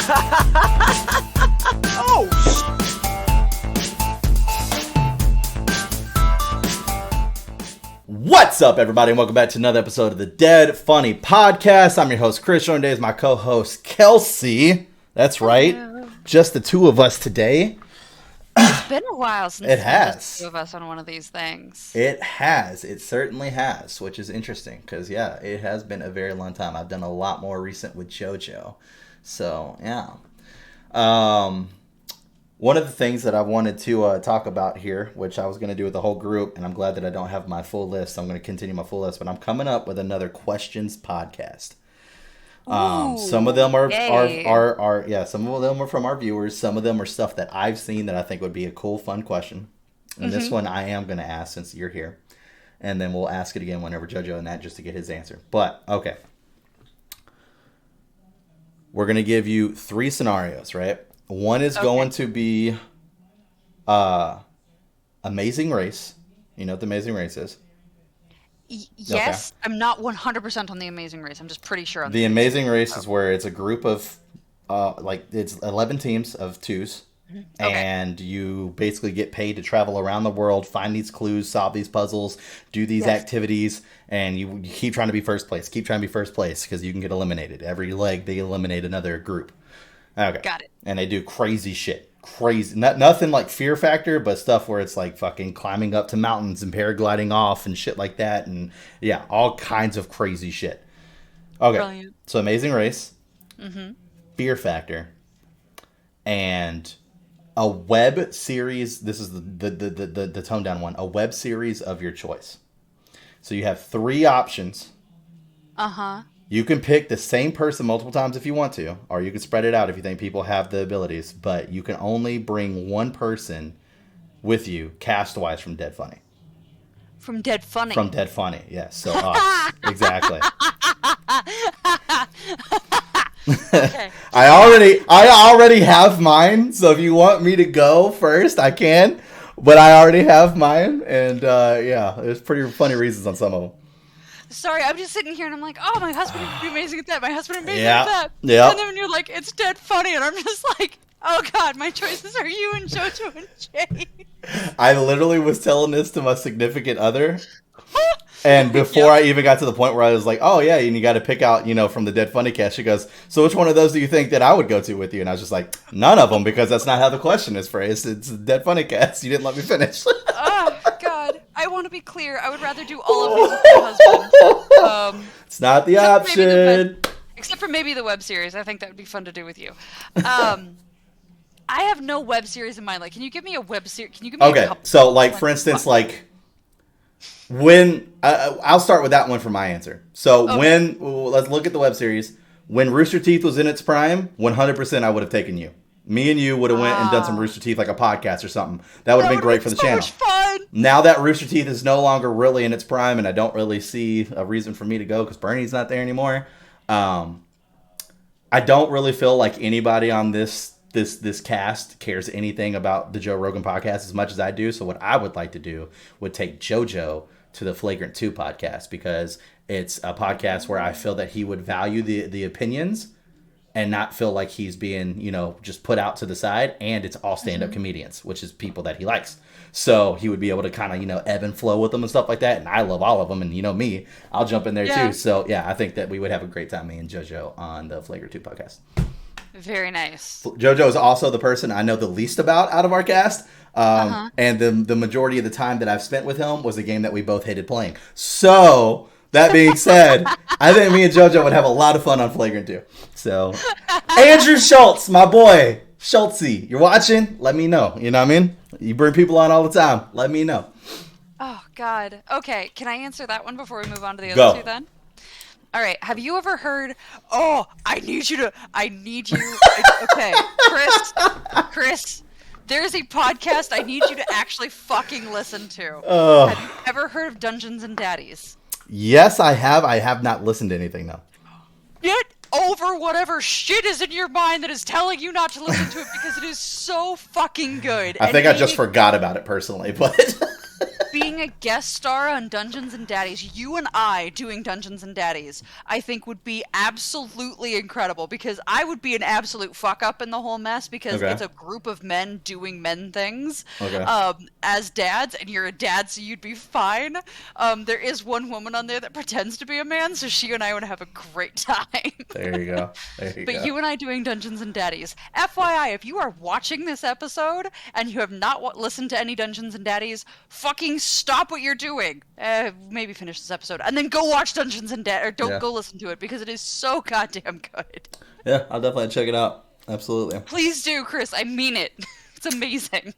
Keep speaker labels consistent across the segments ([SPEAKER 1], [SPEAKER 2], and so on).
[SPEAKER 1] Oh, What's up, everybody, and welcome back to another episode of the Dead Funny Podcast. I'm your host, Chris. Joined today is my co-host, Kelsey. That's right. Hello. Just the two of us today.
[SPEAKER 2] It's been a while since
[SPEAKER 1] it has.
[SPEAKER 2] Just the two of us on one of these things.
[SPEAKER 1] It has. It certainly has, which is interesting because, yeah, it has been a very long time. I've done a lot more recent with Jojo. So, yeah. One of the things that I wanted to talk about here, which I was going to do with the whole group, and I'm glad that I don't have my full list, so I'm going to continue my full list, but I'm coming up with another questions podcast. Some of them are some of them are from our viewers. Some of them are stuff that I've seen that I think would be a cool, fun question. And this one I am going to ask since you're here. And then we'll ask it again whenever Jojo and that just to get his answer. But, okay. We're going to give you 3 scenarios, right? One is going to be Amazing Race. You know what the Amazing Race is?
[SPEAKER 2] Yes. Okay. I'm not 100% on the Amazing Race. I'm just pretty sure on
[SPEAKER 1] the Amazing Race is where it's a group of, it's 11 teams of 2s. Okay. And you basically get paid to travel around the world, find these clues, solve these puzzles, do these activities, and you keep trying to be first place. Keep trying to be first place because you can get eliminated. Every leg, they eliminate another group. Okay.
[SPEAKER 2] Got it.
[SPEAKER 1] And they do crazy shit. Crazy. Nothing like Fear Factor, but stuff where it's like fucking climbing up to mountains and paragliding off and shit like that. And yeah, all kinds of crazy shit. Okay. Brilliant. So Amazing Race, Fear Factor, and a web series. This is the toned down one. A web series of your choice. So you have 3 options. You can pick the same person multiple times if you want to, or you can spread it out if you think people have the abilities, but you can only bring one person with you cast-wise from Dead Funny.
[SPEAKER 2] From Dead Funny?
[SPEAKER 1] From Dead Funny, yes. So, exactly. Okay. I already have mine, so if you want me to go first, I can, but I already have mine, and yeah, there's pretty funny reasons on some of them.
[SPEAKER 2] Sorry, I'm just sitting here and I'm like, oh, my husband would be amazing at that. My husband would be amazing at that.
[SPEAKER 1] Yeah.
[SPEAKER 2] And then when you're like, it's Dead Funny, and I'm just like, oh God, my choices are you and Jojo and Jay.
[SPEAKER 1] I literally was telling this to my significant other, and before I even got to the point where I was like, oh yeah, and you got to pick out, from the Dead Funny cast. She goes, so which one of those do you think that I would go to with you? And I was just like, none of them, because that's not how the question is phrased. It's the Dead Funny cast. You didn't let me finish.
[SPEAKER 2] Oh God. I want to be clear. I would rather do all of these with my husband.
[SPEAKER 1] It's not the option.
[SPEAKER 2] Except for maybe the web series. I think that would be fun to do with you. I have no web series in mind. Like, can you give me a web series? Can you give me a couple?
[SPEAKER 1] So, like, for instance, like, when... I'll start with that one for my answer. So, let's look at the web series. When Rooster Teeth was in its prime, 100% I would have taken you. Me and you would have went and done some Rooster Teeth, like a podcast or something. That would have been great for the channel. Much fun. Now that Rooster Teeth is no longer really in its prime, and I don't really see a reason for me to go because Bernie's not there anymore. I don't really feel like anybody on this cast cares anything about the Joe Rogan podcast as much as I do. So what I would like to do would take JoJo to the Flagrant 2 podcast, because it's a podcast where I feel that he would value the opinions and not feel like he's being, just put out to the side. And it's all stand-up comedians, which is people that he likes. So he would be able to kind of, ebb and flow with them and stuff like that. And I love all of them. And me, I'll jump in there too. So yeah, I think that we would have a great time, me and JoJo, on the Flagrant 2 podcast.
[SPEAKER 2] Very nice.
[SPEAKER 1] JoJo is also the person I know the least about out of our cast. And the majority of the time that I've spent with him was a game that we both hated playing. So... that being said, I think me and JoJo would have a lot of fun on Flagrant 2. So, Andrew Schultz, my boy, Schultzy, you're watching? Let me know. You know what I mean? You bring people on all the time. Let me know.
[SPEAKER 2] Oh, God. Okay, can I answer that one before we move on to the other 2 then? All right, have you ever heard, I need you. Okay, Chris, there's a podcast I need you to actually fucking listen to. Have you ever heard of Dungeons and Daddies?
[SPEAKER 1] Yes, I have. I have not listened to anything, though.
[SPEAKER 2] Get over whatever shit is in your mind that is telling you not to listen to it, because it is so fucking good.
[SPEAKER 1] I think I just forgot about it personally, but...
[SPEAKER 2] being a guest star on Dungeons and Daddies, you and I doing Dungeons and Daddies, I think would be absolutely incredible, because I would be an absolute fuck up in the whole mess, because it's a group of men doing men things as dads, and you're a dad, so you'd be fine. There is one woman on there that pretends to be a man, so she and I would have a great time.
[SPEAKER 1] There you go.
[SPEAKER 2] But you and I doing Dungeons and Daddies. FYI, if you are watching this episode and you have not listened to any Dungeons and Daddies, fucking stop what you're doing. Maybe finish this episode and then go watch Dungeons and Daddies, or don't go listen to it, because it is so goddamn good.
[SPEAKER 1] Yeah, I'll definitely check it out. Absolutely.
[SPEAKER 2] Please do, Chris. I mean it. It's amazing.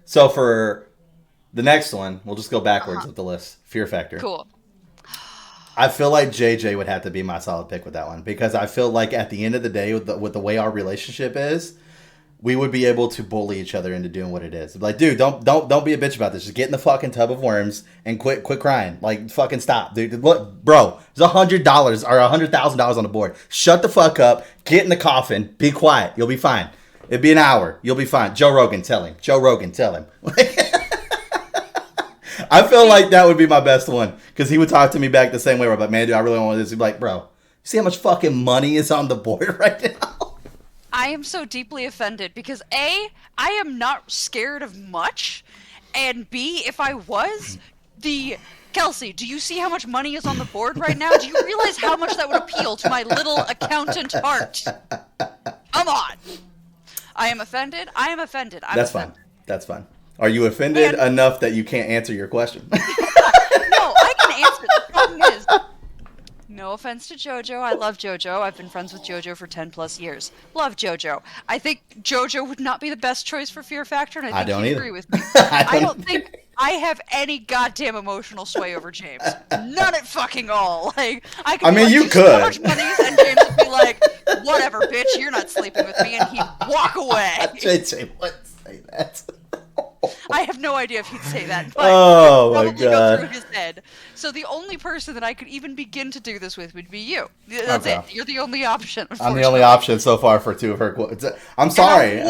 [SPEAKER 1] So for the next one, we'll just go backwards with the list. Fear Factor.
[SPEAKER 2] Cool.
[SPEAKER 1] I feel like JJ would have to be my solid pick with that one, because I feel like at the end of the day, with the way our relationship is, we would be able to bully each other into doing what it is. Like, dude, don't be a bitch about this. Just get in the fucking tub of worms and quit crying. Like, fucking stop, dude. Look, bro, there's $100 or $100,000 on the board. Shut the fuck up. Get in the coffin. Be quiet. You'll be fine. It'd be an hour. You'll be fine. Joe Rogan, tell him. I feel like that would be my best one, because he would talk to me back the same way. Where I'm like, man, dude, I really want this. He'd be like, bro, you see how much fucking money is on the board right now?
[SPEAKER 2] I am so deeply offended, because A, I am not scared of much, and B, if I was, Kelsey, do you see how much money is on the board right now? Do you realize how much that would appeal to my little accountant heart? Come on. I am offended.
[SPEAKER 1] That's fine. That's fine. Are you offended enough that you can't answer your question?
[SPEAKER 2] No, I can answer. The problem is, no offense to Jojo. I love Jojo. I've been friends with Jojo for 10 plus years. Love Jojo. I think Jojo would not be the best choice for Fear Factor, and I think you'd agree with me. I don't think I have any goddamn emotional sway over James. None at fucking all. Like, I mean,
[SPEAKER 1] you could.
[SPEAKER 2] So much money, and James would be like, whatever, bitch, you're not sleeping with me, and he'd walk away.
[SPEAKER 1] JJ wouldn't say that.
[SPEAKER 2] I have no idea if he'd say that, but
[SPEAKER 1] my God.
[SPEAKER 2] go through his head. So the only person that I could even begin to do this with would be you. That's it. You're the only option.
[SPEAKER 1] I'm the only option so far for two of her quotes. I'm sorry.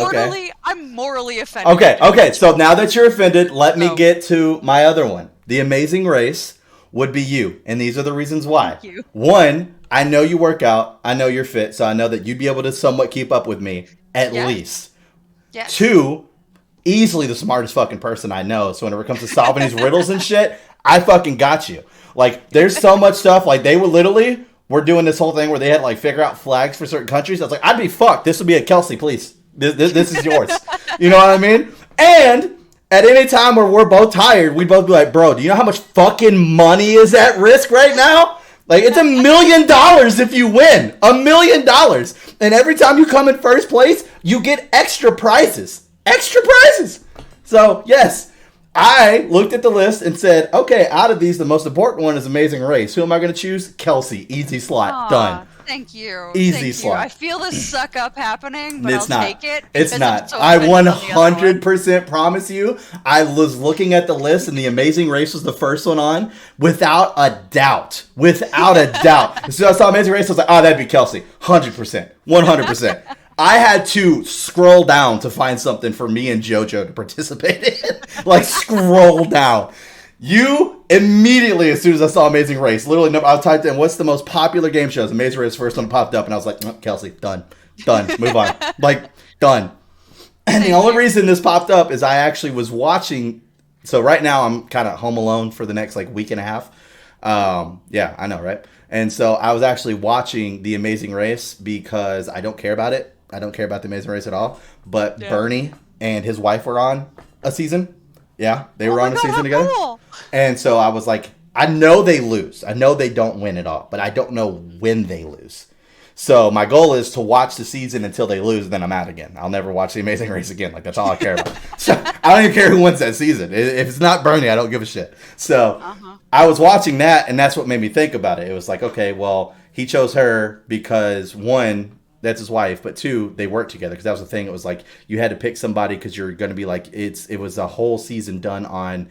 [SPEAKER 2] I'm morally offended.
[SPEAKER 1] Okay. So now that you're offended, let me get to my other one. The Amazing Race would be you, and these are the reasons why.
[SPEAKER 2] Thank you.
[SPEAKER 1] One, I know you work out. I know you're fit, so I know that you'd be able to somewhat keep up with me, at least.
[SPEAKER 2] Yes.
[SPEAKER 1] Two, easily the smartest fucking person I know. So whenever it comes to solving these riddles and shit, I fucking got you. Like, there's so much stuff. Like, we're doing this whole thing where they had to, like, figure out flags for certain countries. I was like, I'd be fucked. This would be a Kelsey, please. This is yours. You know what I mean? And at any time where we're both tired, we'd both be like, bro, do you know how much fucking money is at risk right now? Like, it's $1 million if you win. $1 million. And every time you come in first place, you get extra prizes. So, yes, I looked at the list and said, okay, out of these, the most important one is Amazing Race. Who am I going to choose? Kelsey. Easy slot. Done.
[SPEAKER 2] Thank you.
[SPEAKER 1] Easy slot.
[SPEAKER 2] I feel this suck up happening, but
[SPEAKER 1] I'll
[SPEAKER 2] take it.
[SPEAKER 1] It's not. So I 100% promise you, I was looking at the list and the Amazing Race was the first one on without a doubt. As soon as I saw Amazing Race, I was like, oh, that'd be Kelsey. 100%. 100%. I had to scroll down to find something for me and JoJo to participate in. Like, scroll down. You immediately, as soon as I saw Amazing Race, literally, I typed in, what's the most popular game shows? Amazing Race, first one popped up, and I was like, Kelsey, done, move on. Like, done. And the only reason this popped up is I actually was watching, so right now I'm kind of home alone for the next, like, week and a half. Yeah, I know, right? And so I was actually watching The Amazing Race because I don't care about it. I don't care about The Amazing Race at all. But Bernie and his wife were on a season. Yeah, they were on a season together. Cool. And so I was like, I know they lose. I know they don't win at all. But I don't know when they lose. So my goal is to watch the season until they lose, and then I'm out again. I'll never watch The Amazing Race again. Like, that's all I care about. So I don't even care who wins that season. If it's not Bernie, I don't give a shit. So I was watching that, and that's what made me think about it. It was like, okay, well, he chose her because, one, that's his wife, but two, they worked together, because that was the thing. It was like you had to pick somebody because you're going to be like, it was a whole season done on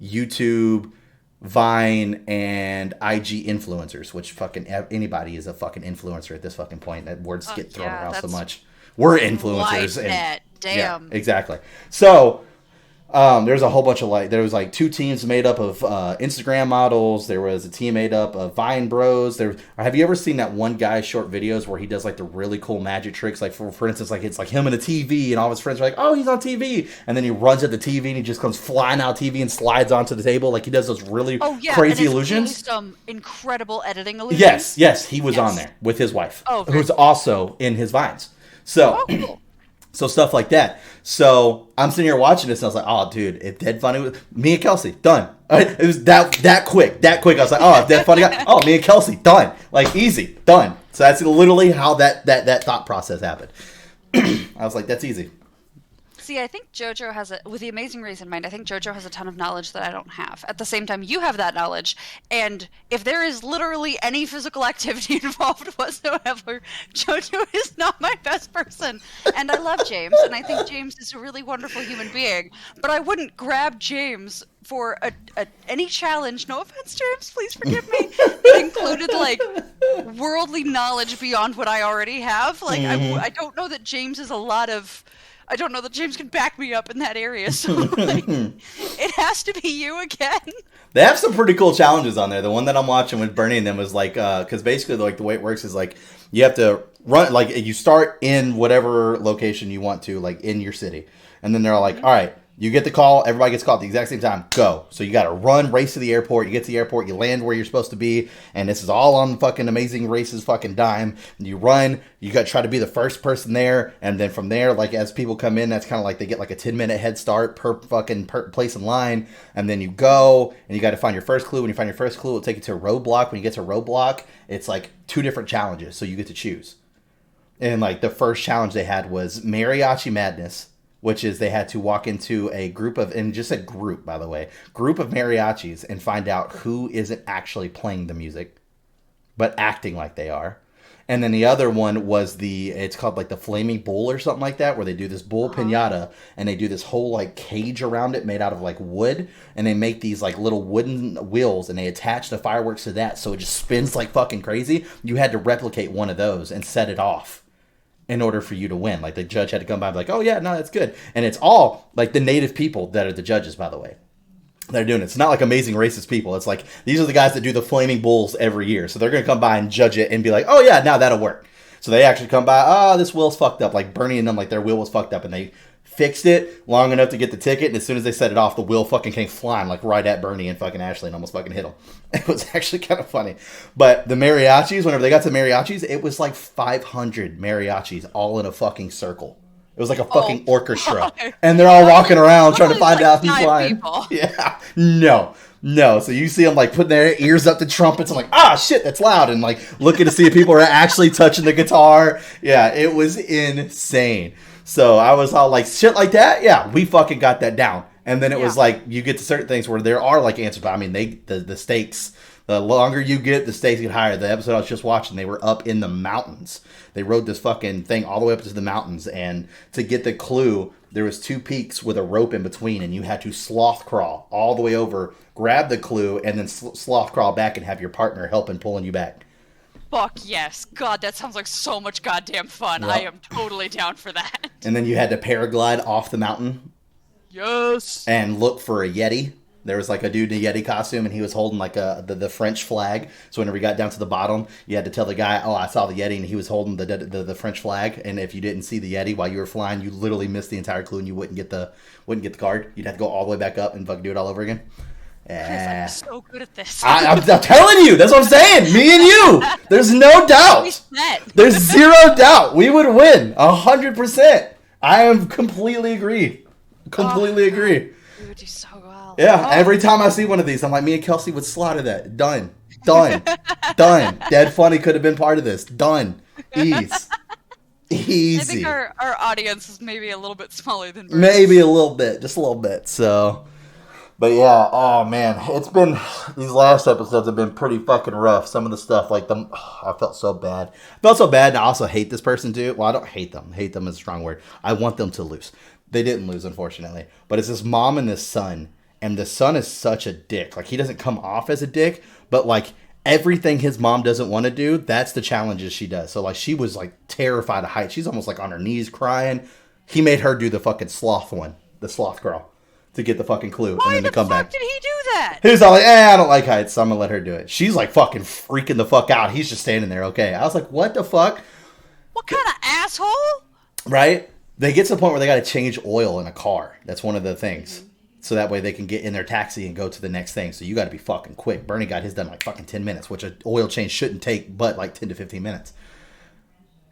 [SPEAKER 1] YouTube, Vine, and IG influencers, which fucking anybody is a fucking influencer at this fucking point. That words get thrown around so much. We're influencers.
[SPEAKER 2] Like that. Damn.
[SPEAKER 1] Yeah, exactly. So There's a whole bunch of there was like two teams made up of Instagram models. There was a team made up of Vine Bros. Have you ever seen that one guy's short videos where he does like the really cool magic tricks? Like for instance, like it's like him and a TV, and all his friends are like, "Oh, he's on TV," and then he runs at the TV and he just comes flying out TV and slides onto the table. Like he does those really crazy illusions.
[SPEAKER 2] Some incredible editing illusions.
[SPEAKER 1] Yes, he was on there with his wife, who's
[SPEAKER 2] cool.
[SPEAKER 1] also in his Vines. So.
[SPEAKER 2] Cool.
[SPEAKER 1] So stuff like that. So I'm sitting here watching this and I was like, oh, dude, if Dead Funny was... Me and Kelsey, done. It was that quick. I was like, oh, if Dead Funny got... Oh, me and Kelsey, done. Like, easy, done. So that's literally how that thought process happened. I was like, that's easy.
[SPEAKER 2] See, I think Jojo has with the Amazing Race in mind, I think Jojo has a ton of knowledge that I don't have. At the same time, you have that knowledge, and if there is literally any physical activity involved whatsoever, Jojo is not my best person. And I love James, and I think James is a really wonderful human being, but I wouldn't grab James for any challenge. No offense, James, please forgive me. That included, like, worldly knowledge beyond what I already have. Like, I don't know that James is I don't know that James can back me up in that area, so like, it has to be you again.
[SPEAKER 1] They have some pretty cool challenges on there. The one that I'm watching with Bernie and them was like, because basically like the way it works is like you have to run, like you start in whatever location you want to, like in your city, and then they're all like, all right, you get the call, everybody gets called at the exact same time, go. So you got to run, race to the airport. You get to the airport, you land where you're supposed to be, and this is all on fucking Amazing Race's fucking dime. And you run, you got to try to be the first person there, and then from there, like as people come in, that's kind of like they get like a 10-minute head start per place in line, and then you go, and you got to find your first clue. When you find your first clue, it'll take you to a roadblock. When you get to a roadblock, it's like 2 different challenges, so you get to choose. And like the first challenge they had was Mariachi Madness, which is they had to walk into a group of, and just a group, by the way, group of mariachis and find out who isn't actually playing the music, but acting like they are. And then the other one was it's called like the Flaming Bull or something like that, where they do this bull piñata and they do this whole like cage around it made out of like wood, and they make these like little wooden wheels and they attach the fireworks to that so it just spins like fucking crazy. You had to replicate one of those and set it off in order for you to win. Like the judge had to come by and be like, oh yeah, no, that's good. And it's all like the native people that are the judges, by the way. They're doing it. It's not like Amazing Racist people. It's like these are the guys that do the Flaming Bulls every year. So they're going to come by and judge it and be like, oh yeah, now that'll work. So they actually come by, oh, this wheel's fucked up. Like Bernie and them, like their wheel was fucked up, and they fixed it long enough to get the ticket, and as soon as they set it off, the wheel fucking came flying like right at Bernie and fucking Ashley and almost fucking hit them. It was actually kind of funny. But the mariachis, whenever they got to mariachis, it was like 500 mariachis all in a fucking circle. It was like a fucking orchestra. And they're all walking around trying to find out who's flying. Yeah. No. So you see them like putting their ears up to trumpets and like, ah, shit, that's loud. And like looking to see if people are actually touching the guitar. Yeah, it was insane. So I was all like, shit like that? Yeah, we fucking got that down. And then it was like, you get to certain things where there are like answers. But I mean, the stakes, the longer you get, the stakes get higher. The episode I was just watching, they were up in the mountains. They rode this fucking thing all the way up to the mountains. And to get the clue, there was 2 peaks with a rope in between. And you had to sloth crawl all the way over, grab the clue, and then sloth crawl back and have your partner helping pulling you back.
[SPEAKER 2] Fuck yes. God, that sounds like so much goddamn fun. Yep. I am totally down for that.
[SPEAKER 1] And then you had to paraglide off the mountain.
[SPEAKER 2] Yes.
[SPEAKER 1] And look for a Yeti. There was like a dude in a Yeti costume, and he was holding like the French flag. So whenever you got down to the bottom, you had to tell the guy, oh, I saw the Yeti, and he was holding the French flag. And if you didn't see the Yeti while you were flying, you literally missed the entire clue, and you wouldn't get the card. You'd have to go all the way back up and fucking do it all over again.
[SPEAKER 2] Chris, I'm so good at this.
[SPEAKER 1] I'm telling you, that's what I'm saying. Me and you. There's no doubt. There's zero doubt. We would win 100%. I am completely agree. Completely agree.
[SPEAKER 2] We would do so well.
[SPEAKER 1] Yeah, every time I see one of these, I'm like, me and Kelsey would slaughter that. Done. Dead Funny could have been part of this. Done. Easy.
[SPEAKER 2] I think our audience is maybe a little bit smaller than Bruce.
[SPEAKER 1] Maybe a little bit. Just a little bit. So... But yeah, oh man, these last episodes have been pretty fucking rough. Some of the stuff, like I felt so bad. And I also hate this person too. Well, I don't hate them. Hate them is a strong word. I want them to lose. They didn't lose, unfortunately. But it's this mom and this son. And the son is such a dick. Like, he doesn't come off as a dick, but like everything his mom doesn't want to do, that's the challenges she does. So like she was like terrified of heights. She's almost like on her knees crying. He made her do the fucking sloth one, the sloth girl. to get the fucking clue
[SPEAKER 2] Why
[SPEAKER 1] and then to come back.
[SPEAKER 2] Why the fuck did he do that?
[SPEAKER 1] He was all like, I don't like heights, so I'm going to let her do it. She's like fucking freaking the fuck out. He's just standing there, okay. I was like, what the fuck?
[SPEAKER 2] What kind of asshole?
[SPEAKER 1] Right? They get to the point where they got to change oil in a car. That's one of the things. Mm-hmm. So that way they can get in their taxi and go to the next thing. So you got to be fucking quick. Bernie got his done like fucking 10 minutes, which an oil change shouldn't take but like 10 to 15 minutes.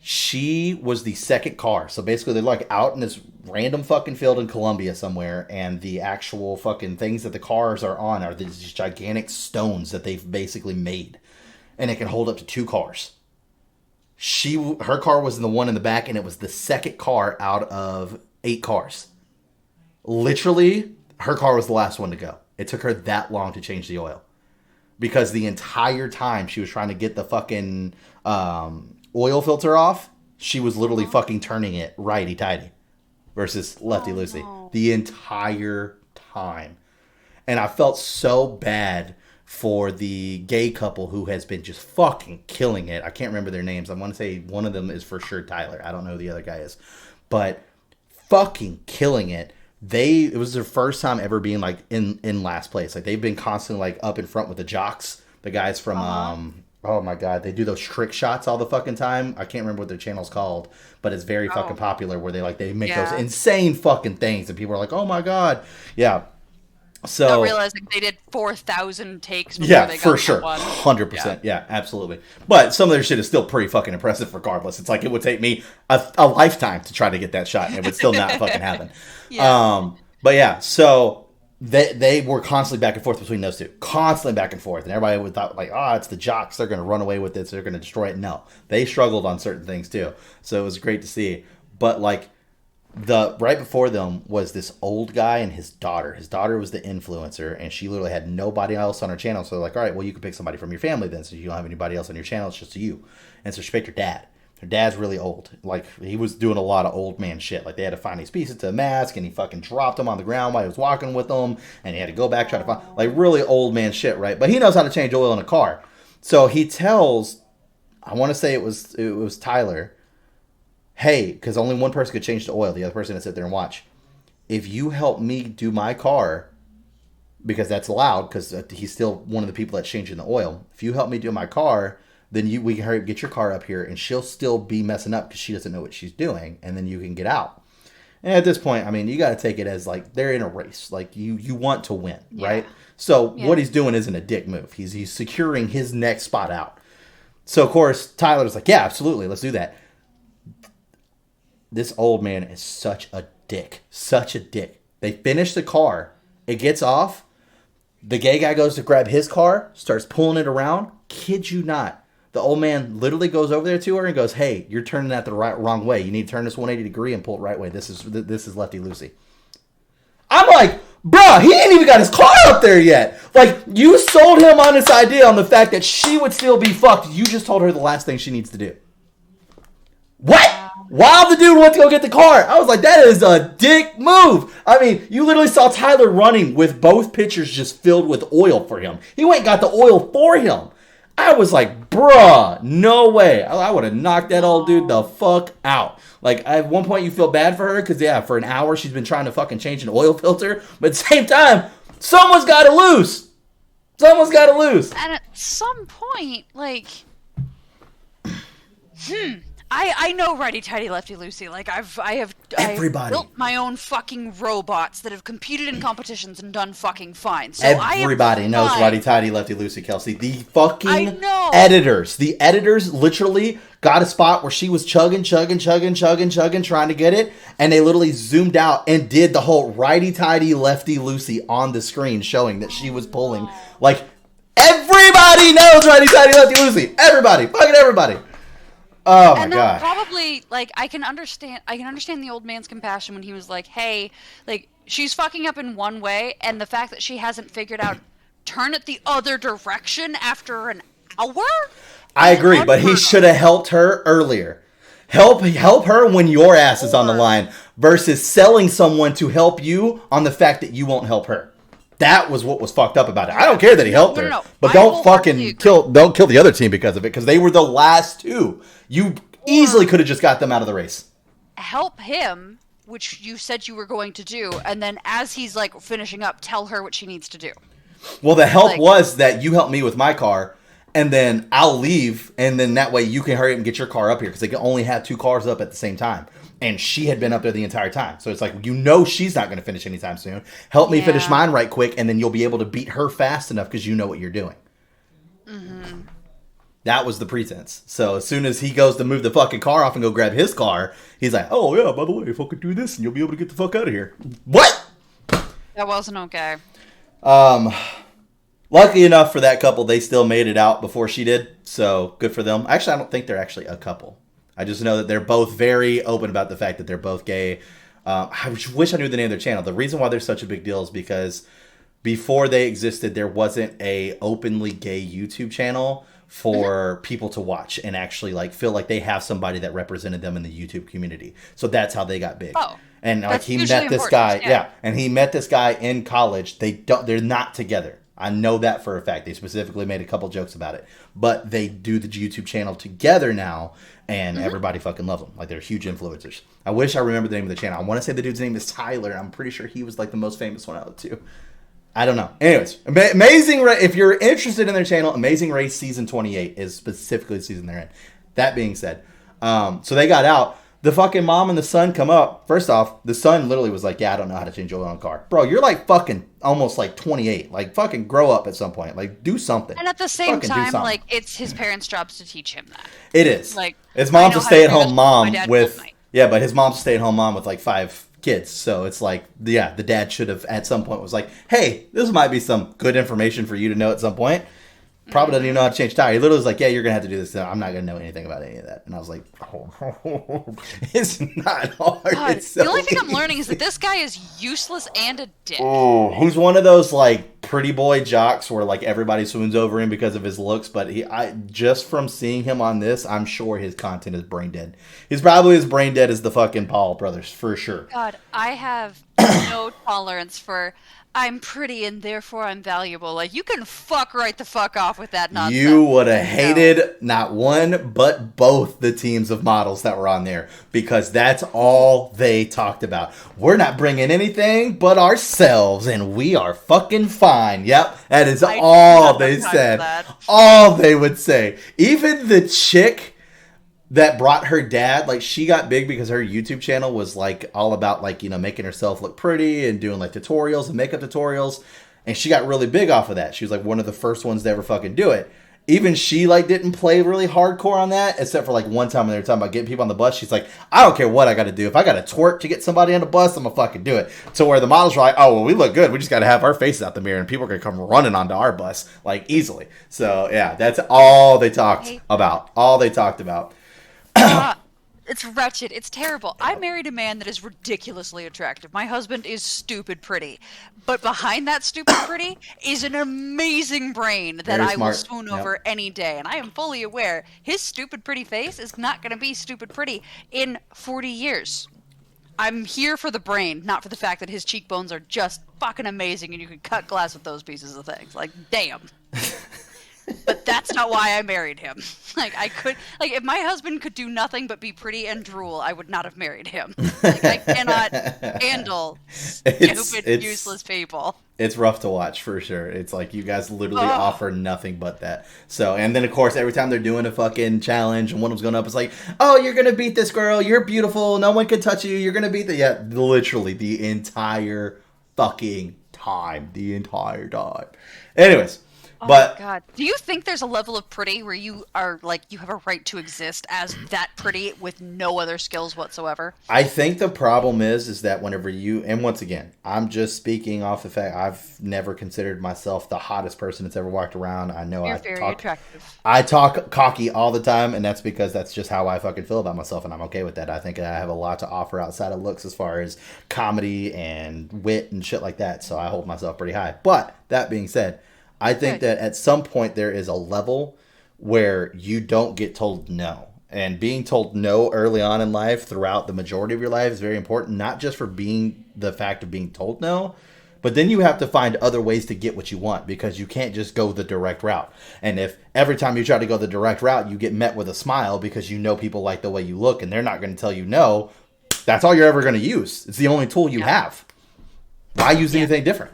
[SPEAKER 1] She was the second car. So basically they're like out in this random fucking field in Colombia somewhere. And the actual fucking things that the cars are on are these gigantic stones that they've basically made. And it can hold up to 2 cars. Her car was in the one in the back, and it was the second car out of 8 cars. Literally, her car was the last one to go. It took her that long to change the oil. Because the entire time she was trying to get the fucking oil filter off, she was literally fucking turning it righty-tighty versus lefty-loosey. No. The entire time. And I felt so bad for the gay couple who has been just fucking killing it. I can't remember their names. I want to say one of them is for sure Tyler. I don't know who the other guy is. But fucking killing it. It was their first time ever being like in last place. Like they've been constantly like up in front with the jocks. The guys from oh my god, they do those trick shots all the fucking time. I can't remember what their channel's called, but it's very fucking popular where they make those insane fucking things and people are like, "Oh my god." Yeah. So
[SPEAKER 2] not realizing they did 4,000 takes before they got
[SPEAKER 1] for sure.
[SPEAKER 2] one.
[SPEAKER 1] 100%. Yeah, absolutely. But some of their shit is still pretty fucking impressive regardless. It's like it would take me a lifetime to try to get that shot and it would still not fucking happen. Yeah. But yeah, so they were constantly back and forth between those two. Constantly back and forth. And everybody would thought like, it's the jocks. They're going to run away with this. They're going to destroy it. No. They struggled on certain things too. So it was great to see. But like, right before them was this old guy and his daughter. His daughter was the influencer, and she literally had nobody else on her channel. So they're like, all right, well, you can pick somebody from your family then, so you don't have anybody else on your channel. It's just you. And so she picked her dad. Her dad's really old. Like, he was doing a lot of old man shit. Like, they had to find these pieces to a mask, and he fucking dropped them on the ground while he was walking with them, and he had to go back, try to find, like, really old man shit, right? But he knows how to change oil in a car. So he tells, I want to say it was Tyler, hey, because only one person could change the oil. The other person had to sit there and watch. If you help me do my car, because that's allowed, because he's still one of the people that's changing the oil. If you help me do my car, then we can hurry up, get your car up here, and she'll still be messing up because she doesn't know what she's doing, and then you can get out. And at this point, I mean, you got to take it as like they're in a race. Like you want to win, right? So what he's doing isn't a dick move. He's securing his next spot out. So of course Tyler's like, yeah, absolutely, let's do that. This old man is such a dick. Such a dick. They finish the car. It gets off. The gay guy goes to grab his car, starts pulling it around. Kid you not. The old man literally goes over there to her and goes, hey, you're turning that the wrong way. You need to turn this 180 degree and pull it right way. This is lefty loosey. I'm like, bruh, he ain't even got his car up there yet. Like, you sold him on this idea on the fact that she would still be fucked. You just told her the last thing she needs to do. What? While the dude went to go get the car. I was like, that is a dick move. I mean, you literally saw Tyler running with both pitchers just filled with oil for him. He went and got the oil for him. I was like, bruh, no way. I would have knocked that old dude the fuck out. Like, at one point you feel bad for her because, for an hour she's been trying to fucking change an oil filter. But at the same time, someone's got to lose. Someone's got to lose.
[SPEAKER 2] And at some point, like, I know righty tighty lefty loosey. Like I have built my own fucking robots that have competed in competitions and done fucking fine. So
[SPEAKER 1] everybody knows righty tighty lefty loosey, Kelsey. The fucking editors. The editors literally got a spot where she was chugging, trying to get it, and they literally zoomed out and did the whole righty tighty lefty loosey on the screen, showing that she was pulling. Like, everybody knows righty tighty lefty loosey. Everybody, fucking everybody. Oh my god.
[SPEAKER 2] Probably, like, I can understand the old man's compassion when he was like, hey, like, she's fucking up in one way, and the fact that she hasn't figured out turn it the other direction after an hour?
[SPEAKER 1] I agree, but he should have helped her earlier. Help her when your ass is on the line versus selling someone to help you on the fact that you won't help her. That was what was fucked up about it. I don't care that he helped her, but don't fucking kill the other team because of it, because they were the last two. You easily could have just got them out of the race.
[SPEAKER 2] Help him which you said you were going to do, and then as he's like finishing up, tell her what she needs to do.
[SPEAKER 1] Well, the help was that you helped me with my car, and then I'll leave, and then that way you can hurry up and get your car up here because they can only have 2 cars up at the same time. And she had been up there the entire time. So it's like, she's not going to finish anytime soon. Help me finish mine right quick, and then you'll be able to beat her fast enough because you know what you're doing. Mm-hmm. That was the pretense. So as soon as he goes to move the fucking car off and go grab his car, he's like, oh, yeah, by the way, if I could do this, and you'll be able to get the fuck out of here. What?
[SPEAKER 2] That wasn't okay.
[SPEAKER 1] Lucky enough for that couple, they still made it out before she did. So good for them. Actually, I don't think they're actually a couple. I just know that they're both very open about the fact that they're both gay. I wish I knew the name of their channel. The reason why they're such a big deal is because before they existed, there wasn't a openly gay YouTube channel for people to watch and actually like feel like they have somebody that represented them in the YouTube community. So that's how they got big.
[SPEAKER 2] Oh,
[SPEAKER 1] and like he met this guy, and he met this guy in college. They're not together. I know that for a fact. They specifically made a couple jokes about it. But they do the YouTube channel together now, and everybody fucking loves them. Like, they're huge influencers. I wish I remember the name of the channel. I want to say the dude's name is Tyler. I'm pretty sure he was, like, the most famous one out of the 2. I don't know. Anyways, Amazing Race. If you're interested in their channel, Amazing Race Season 28 is specifically the season they're in. That being said, so they got out. The fucking mom and the son come up. First off, the son literally was like, yeah, I don't know how to change oil on a car. Bro, you're like fucking almost like 28. Like, fucking grow up at some point. Like, do something.
[SPEAKER 2] And at the same time, like, it's his parents' jobs to teach him that.
[SPEAKER 1] It is.
[SPEAKER 2] Like,
[SPEAKER 1] his mom's a stay-at-home mom with... Yeah, but his mom's a stay-at-home mom with like 5 kids. So it's like, yeah, the dad should have at some point was like, hey, this might be some good information for you to know at some point. Probably doesn't even know how to change a tire. He literally was like, yeah, you're going to have to do this. I'm not going to know anything about any of that. And I was like, oh, it's not hard.
[SPEAKER 2] God,
[SPEAKER 1] it's so
[SPEAKER 2] the only thing I'm learning is that this guy is useless and a dick.
[SPEAKER 1] Oh, he's one of those, like, pretty boy jocks where, like, everybody swoons over him because of his looks. But just from seeing him on this, I'm sure his content is brain dead. He's probably as brain dead as the fucking Paul brothers, for sure.
[SPEAKER 2] God, I have no tolerance for... I'm pretty and therefore I'm valuable. Like, you can fuck right the fuck off with that nonsense.
[SPEAKER 1] You would have hated not one, but both the teams of models that were on there because that's all they talked about. We're not bringing anything but ourselves and we are fucking fine. Yep, that is all they said. All they would say. Even the chick that brought her dad, like, she got big because her YouTube channel was, like, all about, like, you know, making herself look pretty and doing, like, tutorials and makeup tutorials. And she got really big off of that. She was, like, one of the first ones to ever fucking do it. Even she, like, didn't play really hardcore on that, except for, like, one time when they were talking about getting people on the bus. She's like, I don't care what I got to do. If I got to twerk to get somebody on the bus, I'm going to fucking do it. So where the models were like, oh, well, we look good. We just got to have our faces out the mirror, and people are going to come running onto our bus, like, easily. So, yeah, that's all they talked about. All they talked about.
[SPEAKER 2] It's wretched. It's terrible. I married a man that is ridiculously attractive. My husband is stupid pretty. But behind that stupid pretty is an amazing brain that
[SPEAKER 1] Very
[SPEAKER 2] I
[SPEAKER 1] smart.
[SPEAKER 2] will swoon over any day. And I am fully aware his stupid pretty face is not going to be stupid pretty in 40 years. I'm here for the brain, not for the fact that his cheekbones are just fucking amazing and you can cut glass with those pieces of things. Like, damn. But that's not why I married him. Like, if my husband could do nothing but be pretty and drool, I would not have married him. Like, I cannot handle stupid, useless people.
[SPEAKER 1] It's rough to watch, for sure. It's like, you guys literally offer nothing but that. So, and then, of course, every time they're doing a fucking challenge and one of them's going up, it's like, oh, you're going to beat this girl. You're beautiful. No one can touch you. You're going to beat the... Yeah, literally, the entire fucking time. The entire time. Anyways...
[SPEAKER 2] But, my God. Do you think there's a level of pretty where you are, like, you have a right to exist as that pretty with no other skills whatsoever?
[SPEAKER 1] I think the problem is that whenever you, and once again, I'm just speaking off the fact I've never considered myself the hottest person that's ever walked around. I know
[SPEAKER 2] You're very attractive.
[SPEAKER 1] I talk cocky all the time, and that's because that's just how I fucking feel about myself, and I'm okay with that. I think I have a lot to offer outside of looks as far as comedy and wit and shit like that, so I hold myself pretty high. But, that being said, I think that at some point there is a level where you don't get told no. And being told no early on in life throughout the majority of your life is very important, not just for being the fact of being told no, but then you have to find other ways to get what you want because you can't just go the direct route. And if every time you try to go the direct route, you get met with a smile because you know people like the way you look and they're not going to tell you no, That's all you're ever going to use. It's the only tool you have. Why use anything different?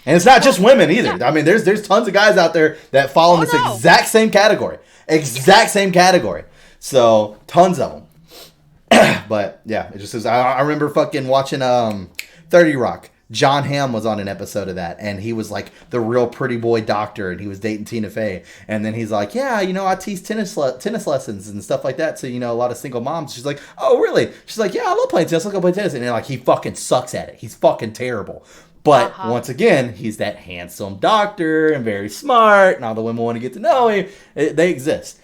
[SPEAKER 1] And it's not just women either. I mean, there's tons of guys out there that fall in this exact same category. Exact same category. So, tons of them. But, yeah, it just is. I remember fucking watching 30 Rock. John Hamm was on an episode of that, and he was like the real pretty boy doctor, and he was dating Tina Fey. And then he's like, yeah, you know, I teach tennis lessons and stuff like that. So, you know, a lot of single moms. She's like, oh, really? She's like, yeah, I love playing tennis. Let's go play tennis. And then, like, he fucking sucks at it. He's fucking terrible. But once again, he's that handsome doctor and very smart, and all the women want to get to know him. They exist.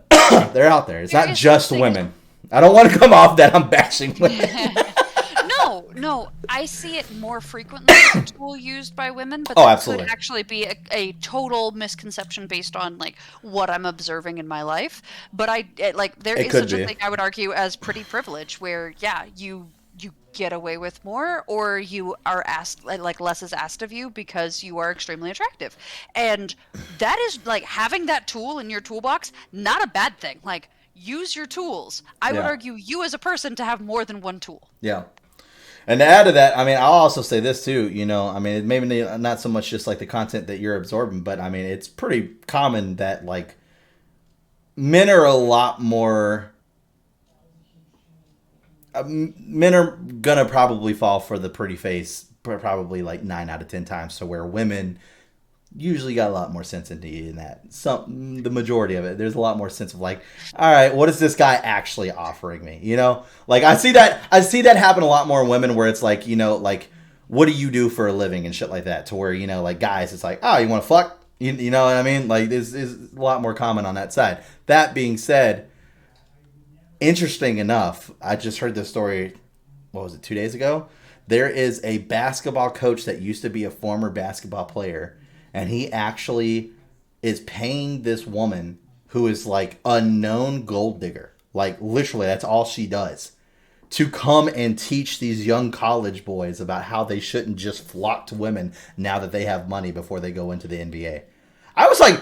[SPEAKER 1] They're out there. It's not just women. I don't want to come off that I'm bashing women.
[SPEAKER 2] No, I see it more frequently as a tool used by women, but that could actually be a total misconception based on like what I'm observing in my life. But there is such a thing I would argue as pretty privilege, where you get away with more, or you are asked like less is asked of you because you are extremely attractive, and that is like having that tool in your toolbox, not a bad thing. Like, use your tools. I would argue you as a person to have more than one tool.
[SPEAKER 1] Yeah. And to add to that, I mean, I'll also say this too, you know, I mean, maybe not so much just like the content that you're absorbing, but I mean, it's pretty common that like men are a lot more, men are gonna probably fall for the pretty face probably like 9 out of 10 times, to where women usually got a lot more sense in that. The majority of it, there's a lot more sense of like, all right, what is this guy actually offering me? You know, like I see that happen a lot more in women, where it's like, you know, like, what do you do for a living and shit like that, to where, you know, like guys, it's like, oh, you want to fuck? You know what I mean? Like, this is a lot more common on that side. That being said, interesting enough, I just heard this story, what was it, 2 days ago? There is a basketball coach that used to be a former basketball player, and he actually is paying this woman who is like a known gold digger. Like, literally, that's all she does. To come and teach these young college boys about how they shouldn't just flock to women now that they have money before they go into the NBA. I was like,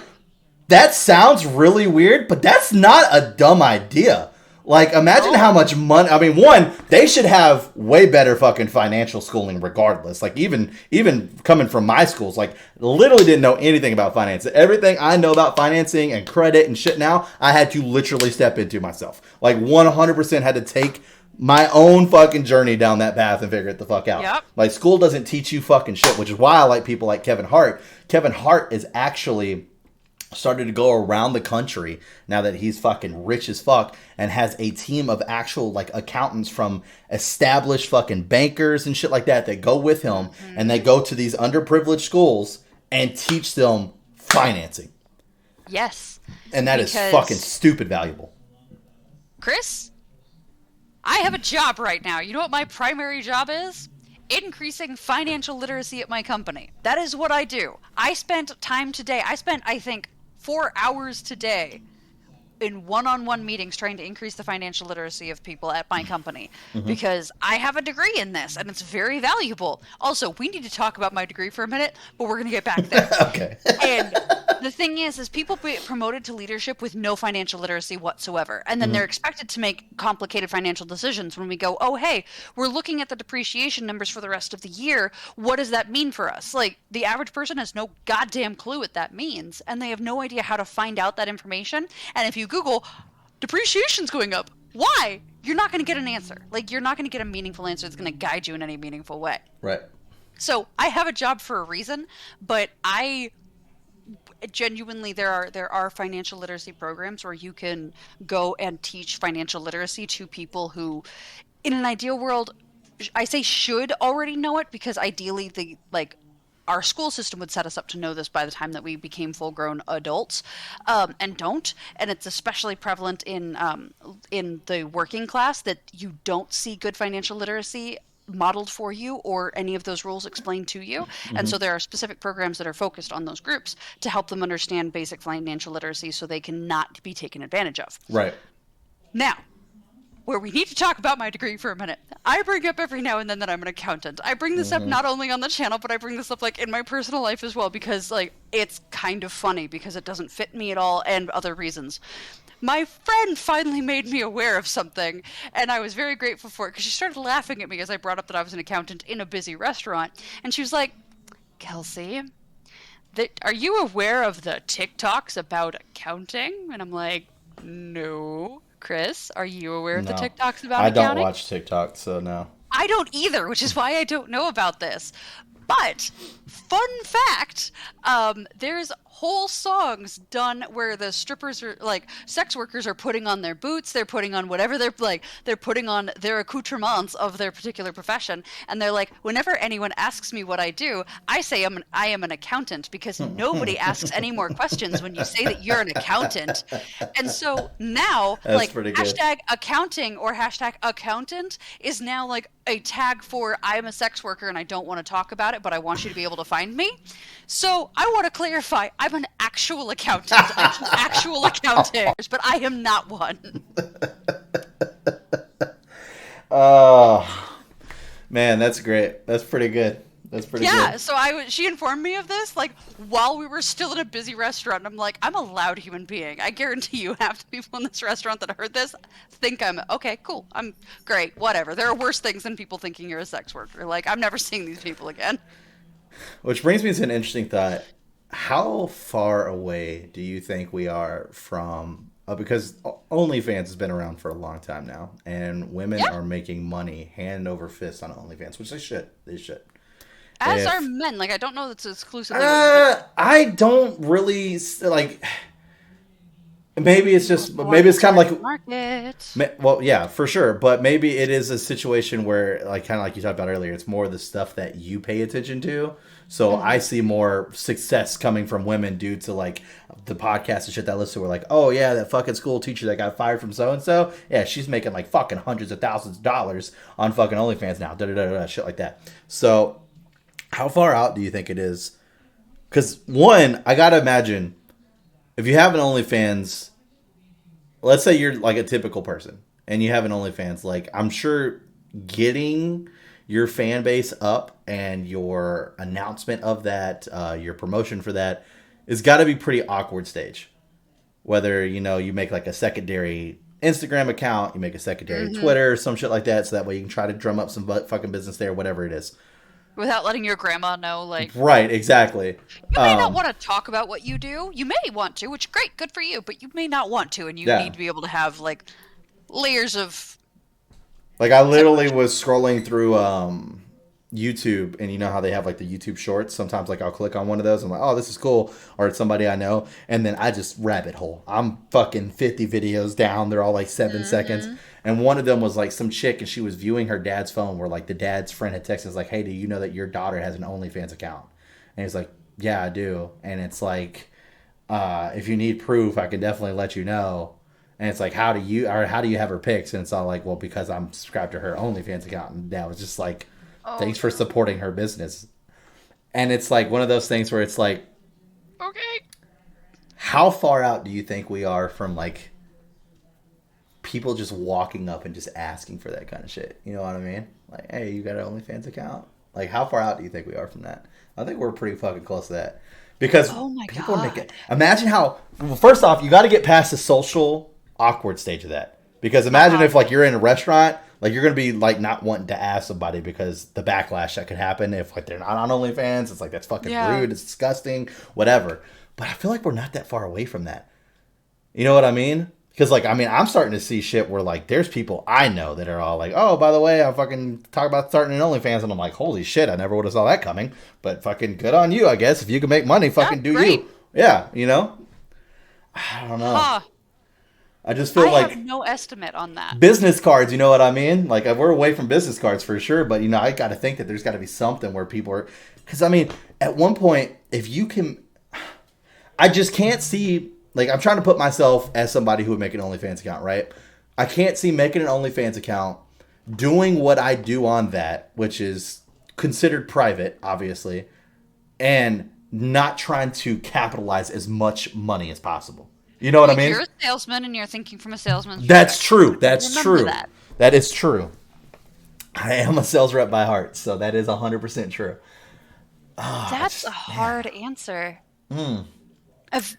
[SPEAKER 1] that sounds really weird, but that's not a dumb idea. Like, imagine how much money. I mean, one, they should have way better fucking financial schooling regardless. Like, even coming from my schools, like, literally didn't know anything about finance. Everything I know about financing and credit and shit now, I had to literally step into myself. Like, 100% had to take my own fucking journey down that path and figure it the fuck out. Yep. Like, school doesn't teach you fucking shit, which is why I like people like Kevin Hart. Kevin Hart is actually started to go around the country now that he's fucking rich as fuck, and has a team of actual like accountants from established fucking bankers and shit like that go with him, and they go to these underprivileged schools and teach them financing. Yes. And that is fucking stupid valuable.
[SPEAKER 2] Chris, I have a job right now. You know what my primary job is? Increasing financial literacy at my company. That is what I do. I spent time today. I think, 4 hours today in one-on-one meetings trying to increase the financial literacy of people at my company, because I have a degree in this and it's very valuable. Also, we need to talk about my degree for a minute, but we're going to get back there. Okay. And the thing is people get promoted to leadership with no financial literacy whatsoever. And then they're expected to make complicated financial decisions when we go, oh, hey, we're looking at the depreciation numbers for the rest of the year. What does that mean for us? Like, the average person has no goddamn clue what that means, and they have no idea how to find out that information. And if you Google, depreciation's going up, why? You're not going to get an answer. Like, you're not going to get a meaningful answer that's going to guide you in any meaningful way. Right. So I have a job for a reason, but I genuinely, there are financial literacy programs where you can go and teach financial literacy to people who, in an ideal world, I say should already know it, because ideally our school system would set us up to know this by the time that we became full-grown adults, and don't. And it's especially prevalent in the working class, that you don't see good financial literacy modeled for you or any of those rules explained to you. And so there are specific programs that are focused on those groups to help them understand basic financial literacy so they can not be taken advantage of. Right. Now, where we need to talk about my degree for a minute. I bring up every now and then that I'm an accountant. I bring this up not only on the channel, but I bring this up like in my personal life as well, because like it's kind of funny because it doesn't fit me at all, and other reasons. my friend finally made me aware of something, and I was very grateful for it because she started laughing at me as I brought up that I was an accountant in a busy restaurant, and she was like, Kelsey, are you aware of the TikToks about accounting? And I'm like, no. Chris, are you aware of the
[SPEAKER 1] No.
[SPEAKER 2] TikToks about
[SPEAKER 1] I don't
[SPEAKER 2] accounting?
[SPEAKER 1] watch TikTok, so no.
[SPEAKER 2] I don't either, which is why I don't know about this. But fun fact, there's whole songs done where the strippers are like sex workers are putting on their boots, they're putting on whatever they're putting on their accoutrements of their particular profession, and they're like, whenever anyone asks me what I do, I say I am an accountant because nobody asks any more questions when you say that you're an accountant. And so now
[SPEAKER 1] That's
[SPEAKER 2] like
[SPEAKER 1] pretty good.
[SPEAKER 2] hashtag accounting or hashtag accountant is now like a tag for I'm a sex worker and I don't want to talk about it, but I want you to be able to find me. So I want to clarify, I'm an actual accountant. I do actual accounting, but I am not one.
[SPEAKER 1] Oh, man, that's great. That's pretty good. That's pretty
[SPEAKER 2] Yeah,
[SPEAKER 1] good.
[SPEAKER 2] so she informed me of this like while we were still in a busy restaurant. I'm like, I'm a loud human being. I guarantee you half the people in this restaurant that heard this think I'm okay, cool. I'm great, whatever. There are worse things than people thinking you're a sex worker. Like, I'm never seeing these people again.
[SPEAKER 1] Which brings me to an interesting thought. How far away do you think we are from? Because OnlyFans has been around for a long time now, and women
[SPEAKER 2] Yeah.
[SPEAKER 1] are making money hand over fist on OnlyFans, which they should. They should.
[SPEAKER 2] As are
[SPEAKER 1] If
[SPEAKER 2] men. Like, I don't know that's exclusively what
[SPEAKER 1] I don't really like. Maybe it's just.
[SPEAKER 2] more
[SPEAKER 1] Maybe it's kind of
[SPEAKER 2] target
[SPEAKER 1] like.
[SPEAKER 2] market.
[SPEAKER 1] Well, yeah, for sure. But maybe it is a situation where, like, kind of like you talked about earlier, it's more the stuff that you pay attention to. So I
[SPEAKER 2] Hmm.
[SPEAKER 1] see more success coming from women due to, like, the podcast and shit that I listen to. We're like, oh, yeah, that fucking school teacher that got fired from so and so. Yeah, she's making, like, fucking hundreds of thousands of dollars on fucking OnlyFans now. Da da da da, shit like that. So how far out do you think it is? Because, one, I got to imagine if you have an OnlyFans, let's say you're like a typical person and you have an OnlyFans, like I'm sure getting your fan base up and your announcement of that, your promotion for that, is got to be pretty awkward stage. Whether you make like a secondary Instagram account, you make a secondary
[SPEAKER 2] Hmm.
[SPEAKER 1] Twitter, some shit like that, so that way you can try to drum up some fucking business there, whatever it is.
[SPEAKER 2] Without letting your grandma know, like,
[SPEAKER 1] Right, exactly.
[SPEAKER 2] you may not want to talk about what you do. You may want to, which great, good for you, but you may not want to, and you
[SPEAKER 1] Yeah.
[SPEAKER 2] need to be able to have like layers of
[SPEAKER 1] Like I literally
[SPEAKER 2] separation.
[SPEAKER 1] was scrolling through YouTube, and you know how they have like the YouTube Shorts. Sometimes like I'll click on one of those. I'm like, oh, this is cool, or it's somebody I know, and then I just rabbit hole. I'm fucking 50 videos down. They're all like 7 seconds,
[SPEAKER 2] Hmm.
[SPEAKER 1] and one of them was like some chick, and she was viewing her dad's phone, where like the dad's friend had texted, like, hey, do you know that your daughter has an OnlyFans account? And he's like, yeah, I do, and it's like, if you need proof, I can definitely let you know. And it's like, how do you have her pics? And it's all like, well, because I'm subscribed to her OnlyFans account. And that was just like,
[SPEAKER 2] Oh
[SPEAKER 1] thanks for
[SPEAKER 2] no.
[SPEAKER 1] supporting her business. And it's like one of those things where it's like,
[SPEAKER 2] Okay.
[SPEAKER 1] how far out do you think we are from like people just walking up and just asking for that kind of shit? You know what I mean? Like, hey, you got an OnlyFans account? Like, how far out do you think we are from that? I think we're pretty fucking close to that. Because
[SPEAKER 2] Oh my
[SPEAKER 1] people make it.
[SPEAKER 2] god.
[SPEAKER 1] Imagine how. Well, first off, you got to get past the social awkward stage of that. Because imagine
[SPEAKER 2] Uh-huh.
[SPEAKER 1] if like you're in a restaurant, like you're gonna be like not wanting to ask somebody because the backlash that could happen if like they're not on OnlyFans. It's like that's fucking
[SPEAKER 2] Yeah.
[SPEAKER 1] rude. It's disgusting. Whatever. But I feel like we're not that far away from that. You know what I mean? Because like I mean, I'm starting to see shit where like there's people I know that are all like, oh, by the way, I fucking talk about starting an OnlyFans, and I'm like, holy shit, I never would have saw that coming. But fucking good on you, I guess. If you can make money,
[SPEAKER 2] Yeah,
[SPEAKER 1] fucking do
[SPEAKER 2] great.
[SPEAKER 1] you. Yeah, you know. I don't know.
[SPEAKER 2] Huh.
[SPEAKER 1] I just
[SPEAKER 2] I
[SPEAKER 1] feel
[SPEAKER 2] have
[SPEAKER 1] like
[SPEAKER 2] no estimate on that.
[SPEAKER 1] business cards. You know what I mean? Like we're away from business cards for sure, but I got to think that there's got to be something where people are. Because I mean, at one point, if you can, I just can't see. Like I'm trying to put myself as somebody who would make an OnlyFans account, right? I can't see making an OnlyFans account, doing what I do on that, which is considered private, obviously, and not trying to capitalize as much money as possible. You know what I
[SPEAKER 2] Well,
[SPEAKER 1] mean?
[SPEAKER 2] you're a salesman and you're thinking from a salesman's
[SPEAKER 1] That's
[SPEAKER 2] perspective.
[SPEAKER 1] true. That's
[SPEAKER 2] Remember
[SPEAKER 1] true.
[SPEAKER 2] that.
[SPEAKER 1] That is true. I am a sales rep by heart, so that is 100% true. Ah,
[SPEAKER 2] That's a
[SPEAKER 1] man.
[SPEAKER 2] hard answer. Of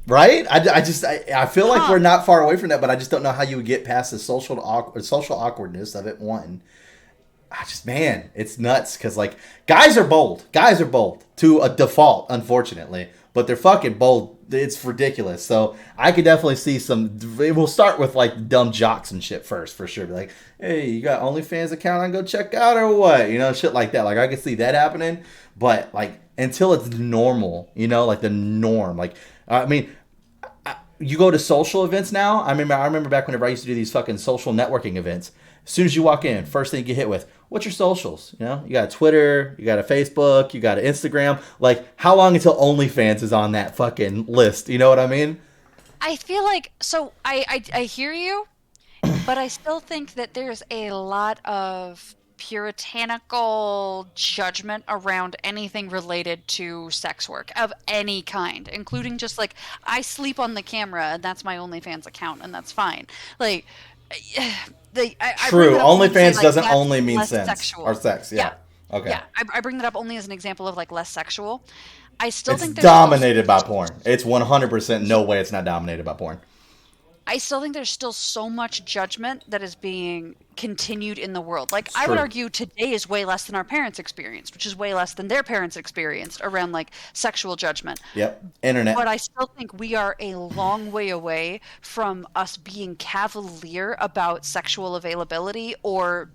[SPEAKER 1] Right? I feel like we're not far away from that, but I just don't know how you would get past the social awkwardness of it. One, man, it's nuts because like guys are bold to a default, unfortunately, but they're fucking bold. It's ridiculous. So I could definitely see some. We'll start with like dumb jocks and shit first for sure. Be like, hey, you got OnlyFans account? I go check out or what? You know, shit like that. Like I could see that happening, but like until it's normal, you know, like the norm, like. I mean, you go to social events now. I remember back whenever I used to do these fucking social networking events. As soon as you walk in, first thing you get hit with, what's your socials? You know, you got a Twitter, you got a Facebook, you got an Instagram. Like, how long until OnlyFans is on that fucking list? You know what I mean?
[SPEAKER 2] I feel like, so I hear you, but I still think that there's a lot of puritanical judgment around anything related to sex work of any kind, including just like I sleep on the camera and that's my OnlyFans account and that's fine. Like,
[SPEAKER 1] true. OnlyFans doesn't
[SPEAKER 2] like,
[SPEAKER 1] only mean sense
[SPEAKER 2] sexual.
[SPEAKER 1] or sex. Yeah. Okay.
[SPEAKER 2] Yeah, I bring that up only as an example of like less sexual. I still think
[SPEAKER 1] it's dominated by porn. It's 100% no way it's not dominated by porn.
[SPEAKER 2] I still think there's still so much judgment that is being continued in the world. Like, I would argue today is way less than our parents experienced, which is way less than their parents experienced around, like, sexual judgment.
[SPEAKER 1] Yep, internet.
[SPEAKER 2] But I still think we are a long way away from us being cavalier about sexual availability or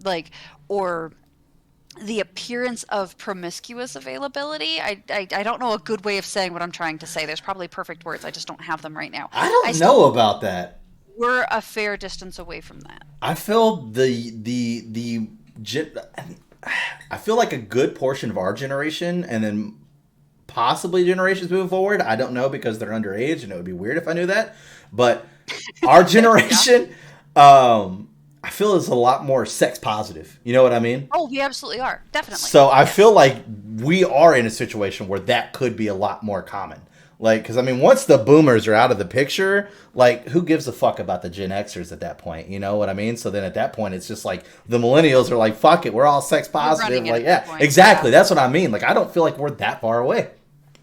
[SPEAKER 2] the appearance of promiscuous availability. I don't know a good way of saying what I'm trying to say. There's probably perfect words. I just don't have them right now.
[SPEAKER 1] I don't know about that.
[SPEAKER 2] We're a fair distance away from that.
[SPEAKER 1] I feel I feel like a good portion of our generation and then possibly generations moving forward. I don't know because they're underage and it would be weird if I knew that. But our generation, I feel is a lot more sex positive. You know what I mean?
[SPEAKER 2] Oh, we absolutely are. Definitely.
[SPEAKER 1] So I feel like we are in a situation where that could be a lot more common. Like, because I mean, once the boomers are out of the picture, like, who gives a fuck about the Gen Xers at that point? You know what I mean? So then at that point, it's just like the millennials are like, fuck it, we're all sex positive. Like, yeah, exactly. Yeah. That's what I mean. Like, I don't feel like we're that far away.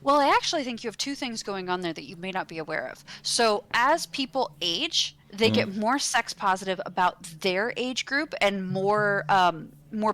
[SPEAKER 2] Well, I actually think you have two things going on there that you may not be aware of. So as people age, they get more sex positive about their age group and more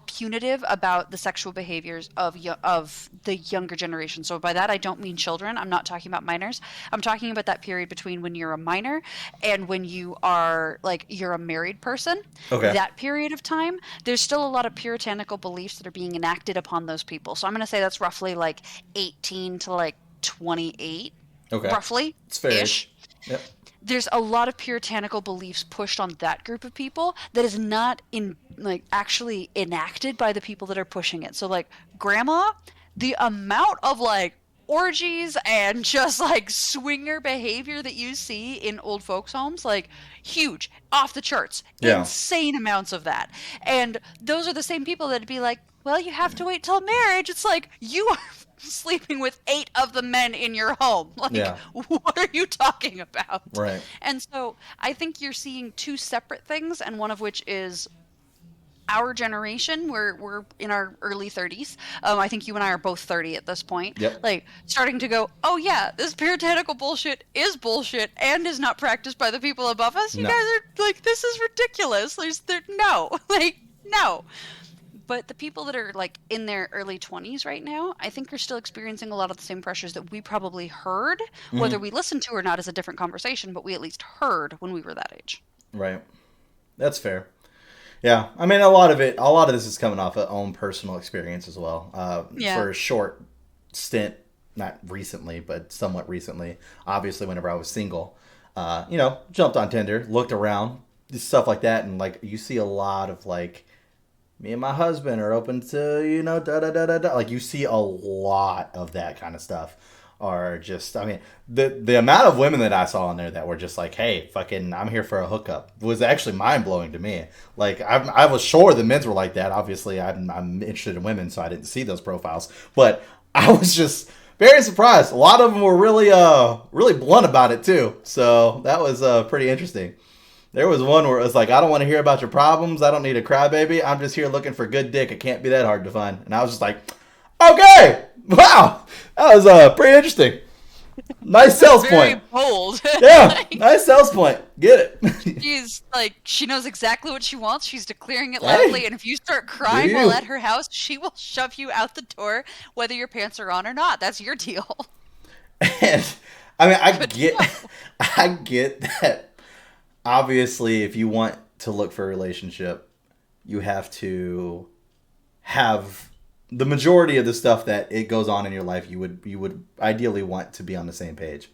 [SPEAKER 2] punitive about the sexual behaviors of the younger generation. So by that, I don't mean children. I'm not talking about minors. I'm talking about that period between when you're a minor and when you are, like, you're a married person. Okay. That period of time, there's still a lot of puritanical beliefs that are being enacted upon those people. So I'm going to say that's roughly, like, 18 to, like, 28. Okay. Roughly.
[SPEAKER 1] It's fair-ish. Yep.
[SPEAKER 2] There's a lot of puritanical beliefs pushed on that group of people that is not actually enacted by the people that are pushing it. So, like, grandma, the amount of, like, orgies and just, like, swinger behavior that you see in old folks' homes, like, huge, off the charts, insane amounts of that. And those are the same people that'd be like, well, you have to wait till marriage. It's like, you are sleeping with 8 of the men in your home. Like, what are you talking about?
[SPEAKER 1] Right.
[SPEAKER 2] And so I think you're seeing two separate things, and one of which is our generation. We're in our early 30s. I think you and I are both 30 at this point.
[SPEAKER 1] Yep.
[SPEAKER 2] Like, starting to go, oh yeah, this puritanical bullshit is bullshit and is not practiced by the people above us. You guys are like, this is ridiculous. No. But the people that are, like, in their early 20s right now, I think are still experiencing a lot of the same pressures that we probably heard. Mm-hmm. Whether we listened to or not is a different conversation, but we at least heard when we were that age.
[SPEAKER 1] Right. That's fair. Yeah. I mean, a lot of this is coming off of own personal experience as well. For a short stint, not recently, but somewhat recently, obviously whenever I was single, jumped on Tinder, looked around, stuff like that. And, like, you see a lot of, like, me and my husband are open to, Like, you see a lot of that kind of stuff. Or just, I mean, the amount of women that I saw on there that were just like, hey, fucking, I'm here for a hookup was actually mind-blowing to me. Like, I was sure the men's were like that. Obviously, I'm interested in women, so I didn't see those profiles. But I was just very surprised. A lot of them were really blunt about it, too. So that was pretty interesting. There was one where it was like, I don't want to hear about your problems. I don't need a crybaby. I'm just here looking for good dick. It can't be that hard to find. And I was just like, okay, wow. That was pretty interesting. Nice sales
[SPEAKER 2] Very
[SPEAKER 1] point.
[SPEAKER 2] bold.
[SPEAKER 1] Yeah, nice sales point. Get it.
[SPEAKER 2] She's like, she knows exactly what she wants. She's declaring it
[SPEAKER 1] Hey,
[SPEAKER 2] loudly, and if you start
[SPEAKER 1] do
[SPEAKER 2] crying while at
[SPEAKER 1] you?
[SPEAKER 2] her house, she will shove you out the door, whether your pants are on or not. That's your deal.
[SPEAKER 1] And I mean,
[SPEAKER 2] But no.
[SPEAKER 1] I get that. Obviously, if you want to look for a relationship, you have to have the majority of the stuff that it goes on in your life. You would ideally want to be on the same page.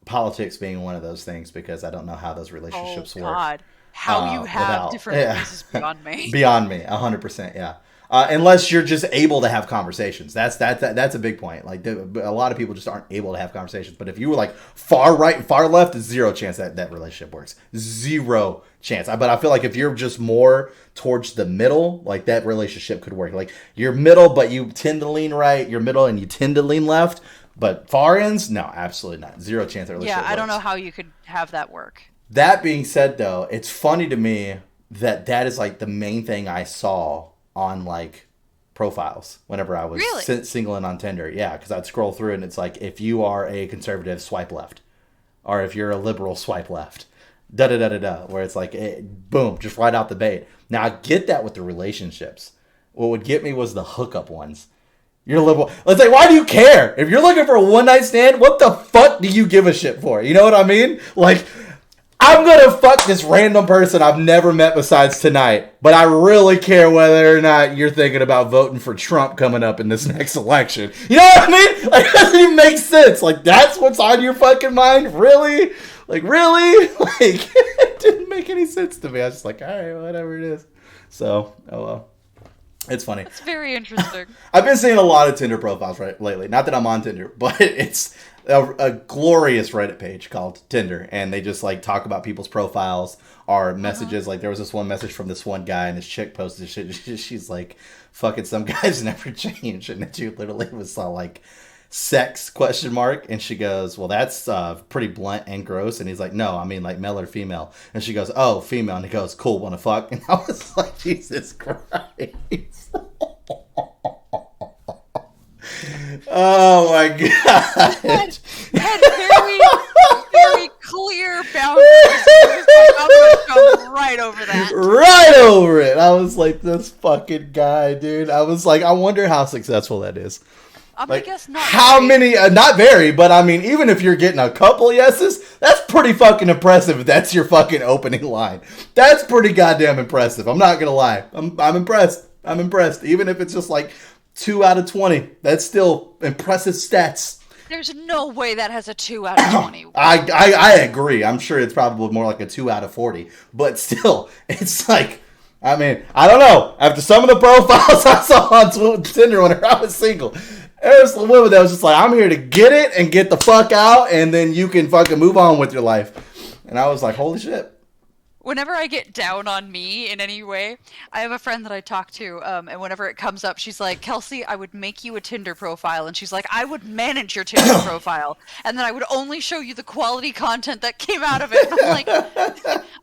[SPEAKER 1] Politics being one of those things, because I don't know how those relationships
[SPEAKER 2] Oh
[SPEAKER 1] work.
[SPEAKER 2] God, how you have
[SPEAKER 1] Without
[SPEAKER 2] different ways is beyond me.
[SPEAKER 1] beyond me, 100%, yeah. Unless you're just able to have conversations, that's a big point. Like a lot of people just aren't able to have conversations. But if you were like far right and far left, there's zero chance that relationship works. Zero chance. But I feel like if you're just more towards the middle, like that relationship could work. Like you're middle, but you tend to lean right. You're middle and you tend to lean left. But far ends, no, absolutely not. Zero chance that relationship
[SPEAKER 2] Yeah, I don't
[SPEAKER 1] works.
[SPEAKER 2] know how you could have that work.
[SPEAKER 1] That being said, though, it's funny to me that is like the main thing I saw on like profiles whenever I was
[SPEAKER 2] Really?
[SPEAKER 1] single and on Tinder. Yeah, because I'd scroll through and it's like, if you are a conservative, swipe left, or if you're a liberal, swipe left. Da da da da da. Where it's like, boom, just right out the bait. Now I get that with the relationships. What would get me was the hookup ones. You're liberal. Let's say, why do you care? If you're looking for a one night stand, what the fuck do you give a shit for? You know what I mean? Like, I'm gonna fuck this random person I've never met besides tonight, but I really care whether or not you're thinking about voting for Trump coming up in this next election. You know what I mean? Like, it doesn't even make sense. Like, that's what's on your fucking mind? Really? Like, really? Like, it didn't make any sense to me. I was just like, all right, whatever it is. So, oh well. It's funny.
[SPEAKER 2] It's very interesting.
[SPEAKER 1] I've been seeing a lot of Tinder profiles lately. Not that I'm on Tinder, but it's a glorious Reddit page called Tinder, and they just like talk about people's profiles or messages. Like there was this one message from this one guy, and this chick posted shit. She's like, "Fucking some guys never change," and then she literally was all like, "Sex?" question mark, and she goes, "Well, that's pretty blunt and gross." And he's like, "No, I mean like male or female." And she goes, "Oh, female." And he goes, "Cool, wanna fuck?" And I was like, Jesus Christ. Oh my god.
[SPEAKER 2] Had very, very clear boundaries. I'm gonna jump right over that.
[SPEAKER 1] Right over it. I was like, this fucking guy, dude. I was like, I wonder how successful that is.
[SPEAKER 2] I'm
[SPEAKER 1] Like,
[SPEAKER 2] gonna guess not.
[SPEAKER 1] how
[SPEAKER 2] very.
[SPEAKER 1] many, not very, but I mean, even if you're getting a couple yeses, that's pretty fucking impressive if that's your fucking opening line. That's pretty goddamn impressive. I'm not gonna lie. I'm impressed. I'm impressed. Even if it's just like 2 out of 20, that's still impressive stats.
[SPEAKER 2] There's no way that has a 2 out of 20.
[SPEAKER 1] I agree. I'm sure it's probably more like a 2 out of 40, but still, it's like, I mean, I don't know. After some of the profiles I saw on Tinder when I was single, there's a woman that was just like, I'm here to get it and get the fuck out, and then you can fucking move on with your life. And I was like, holy shit.
[SPEAKER 2] Whenever I get down on me in any way, I have a friend that I talk to, and whenever it comes up, she's like, Kelsey, I would make you a Tinder profile. And she's like, I would manage your Tinder profile. And then I would only show you the quality content that came out of it. And I'm like,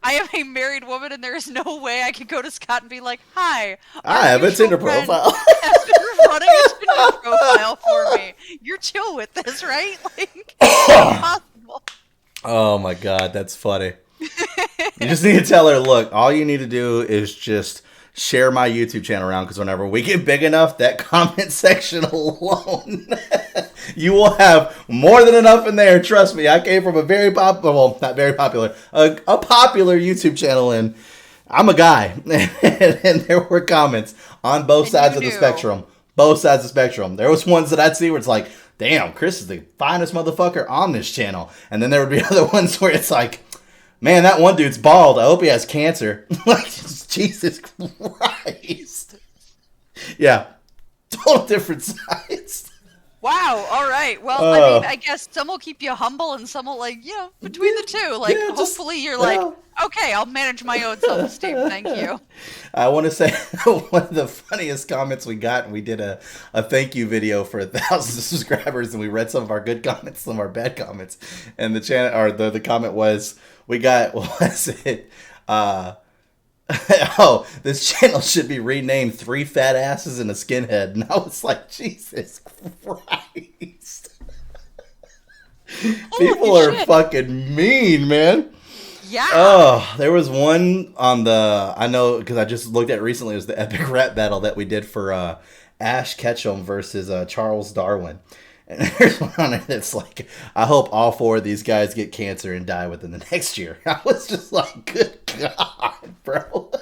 [SPEAKER 2] I am a married woman, and there is no way I could go to Scott and be like, hi,
[SPEAKER 1] I have a Tinder profile.
[SPEAKER 2] has been running a Tinder profile for me. You're chill with this, right? Like, it's impossible.
[SPEAKER 1] Oh my god, that's funny. You just need to tell her, look, all you need to do is just share my YouTube channel around, because whenever we get big enough, that comment section alone, you will have more than enough in there. Trust me, I came from a very popular, well, not very popular, a popular YouTube channel, and I'm a guy. And there were comments on both sides of the spectrum. Both sides of the spectrum. There was ones that I'd see where it's like, damn, Chris is the finest motherfucker on this channel. And then there would be other ones where it's like, man, that one dude's bald. I hope he has cancer. Like, Jesus Christ. Yeah. Total different sides.
[SPEAKER 2] Wow, all right. Well, I mean, I guess some will keep you humble and some will, like, you know, between the two. Like,
[SPEAKER 1] yeah,
[SPEAKER 2] hopefully you're like, okay, I'll manage my own self-esteem. Thank you.
[SPEAKER 1] I want to say one of the funniest comments we got, and we did a thank you video for 1,000 subscribers, and we read some of our good comments, some of our bad comments. And the channel, or the comment was, we got, what was it? Oh, this channel should be renamed 3 Fat Asses and a Skinhead. And I was like, Jesus Christ. People are fucking mean, man.
[SPEAKER 2] Yeah.
[SPEAKER 1] Oh, there was one on I know because I just looked at it recently. It was the epic rap battle that we did for Ash Ketchum versus Charles Darwin. And there's one on it that's like, I hope all 4 of these guys get cancer and die within the next year. I was just like, good God, bro.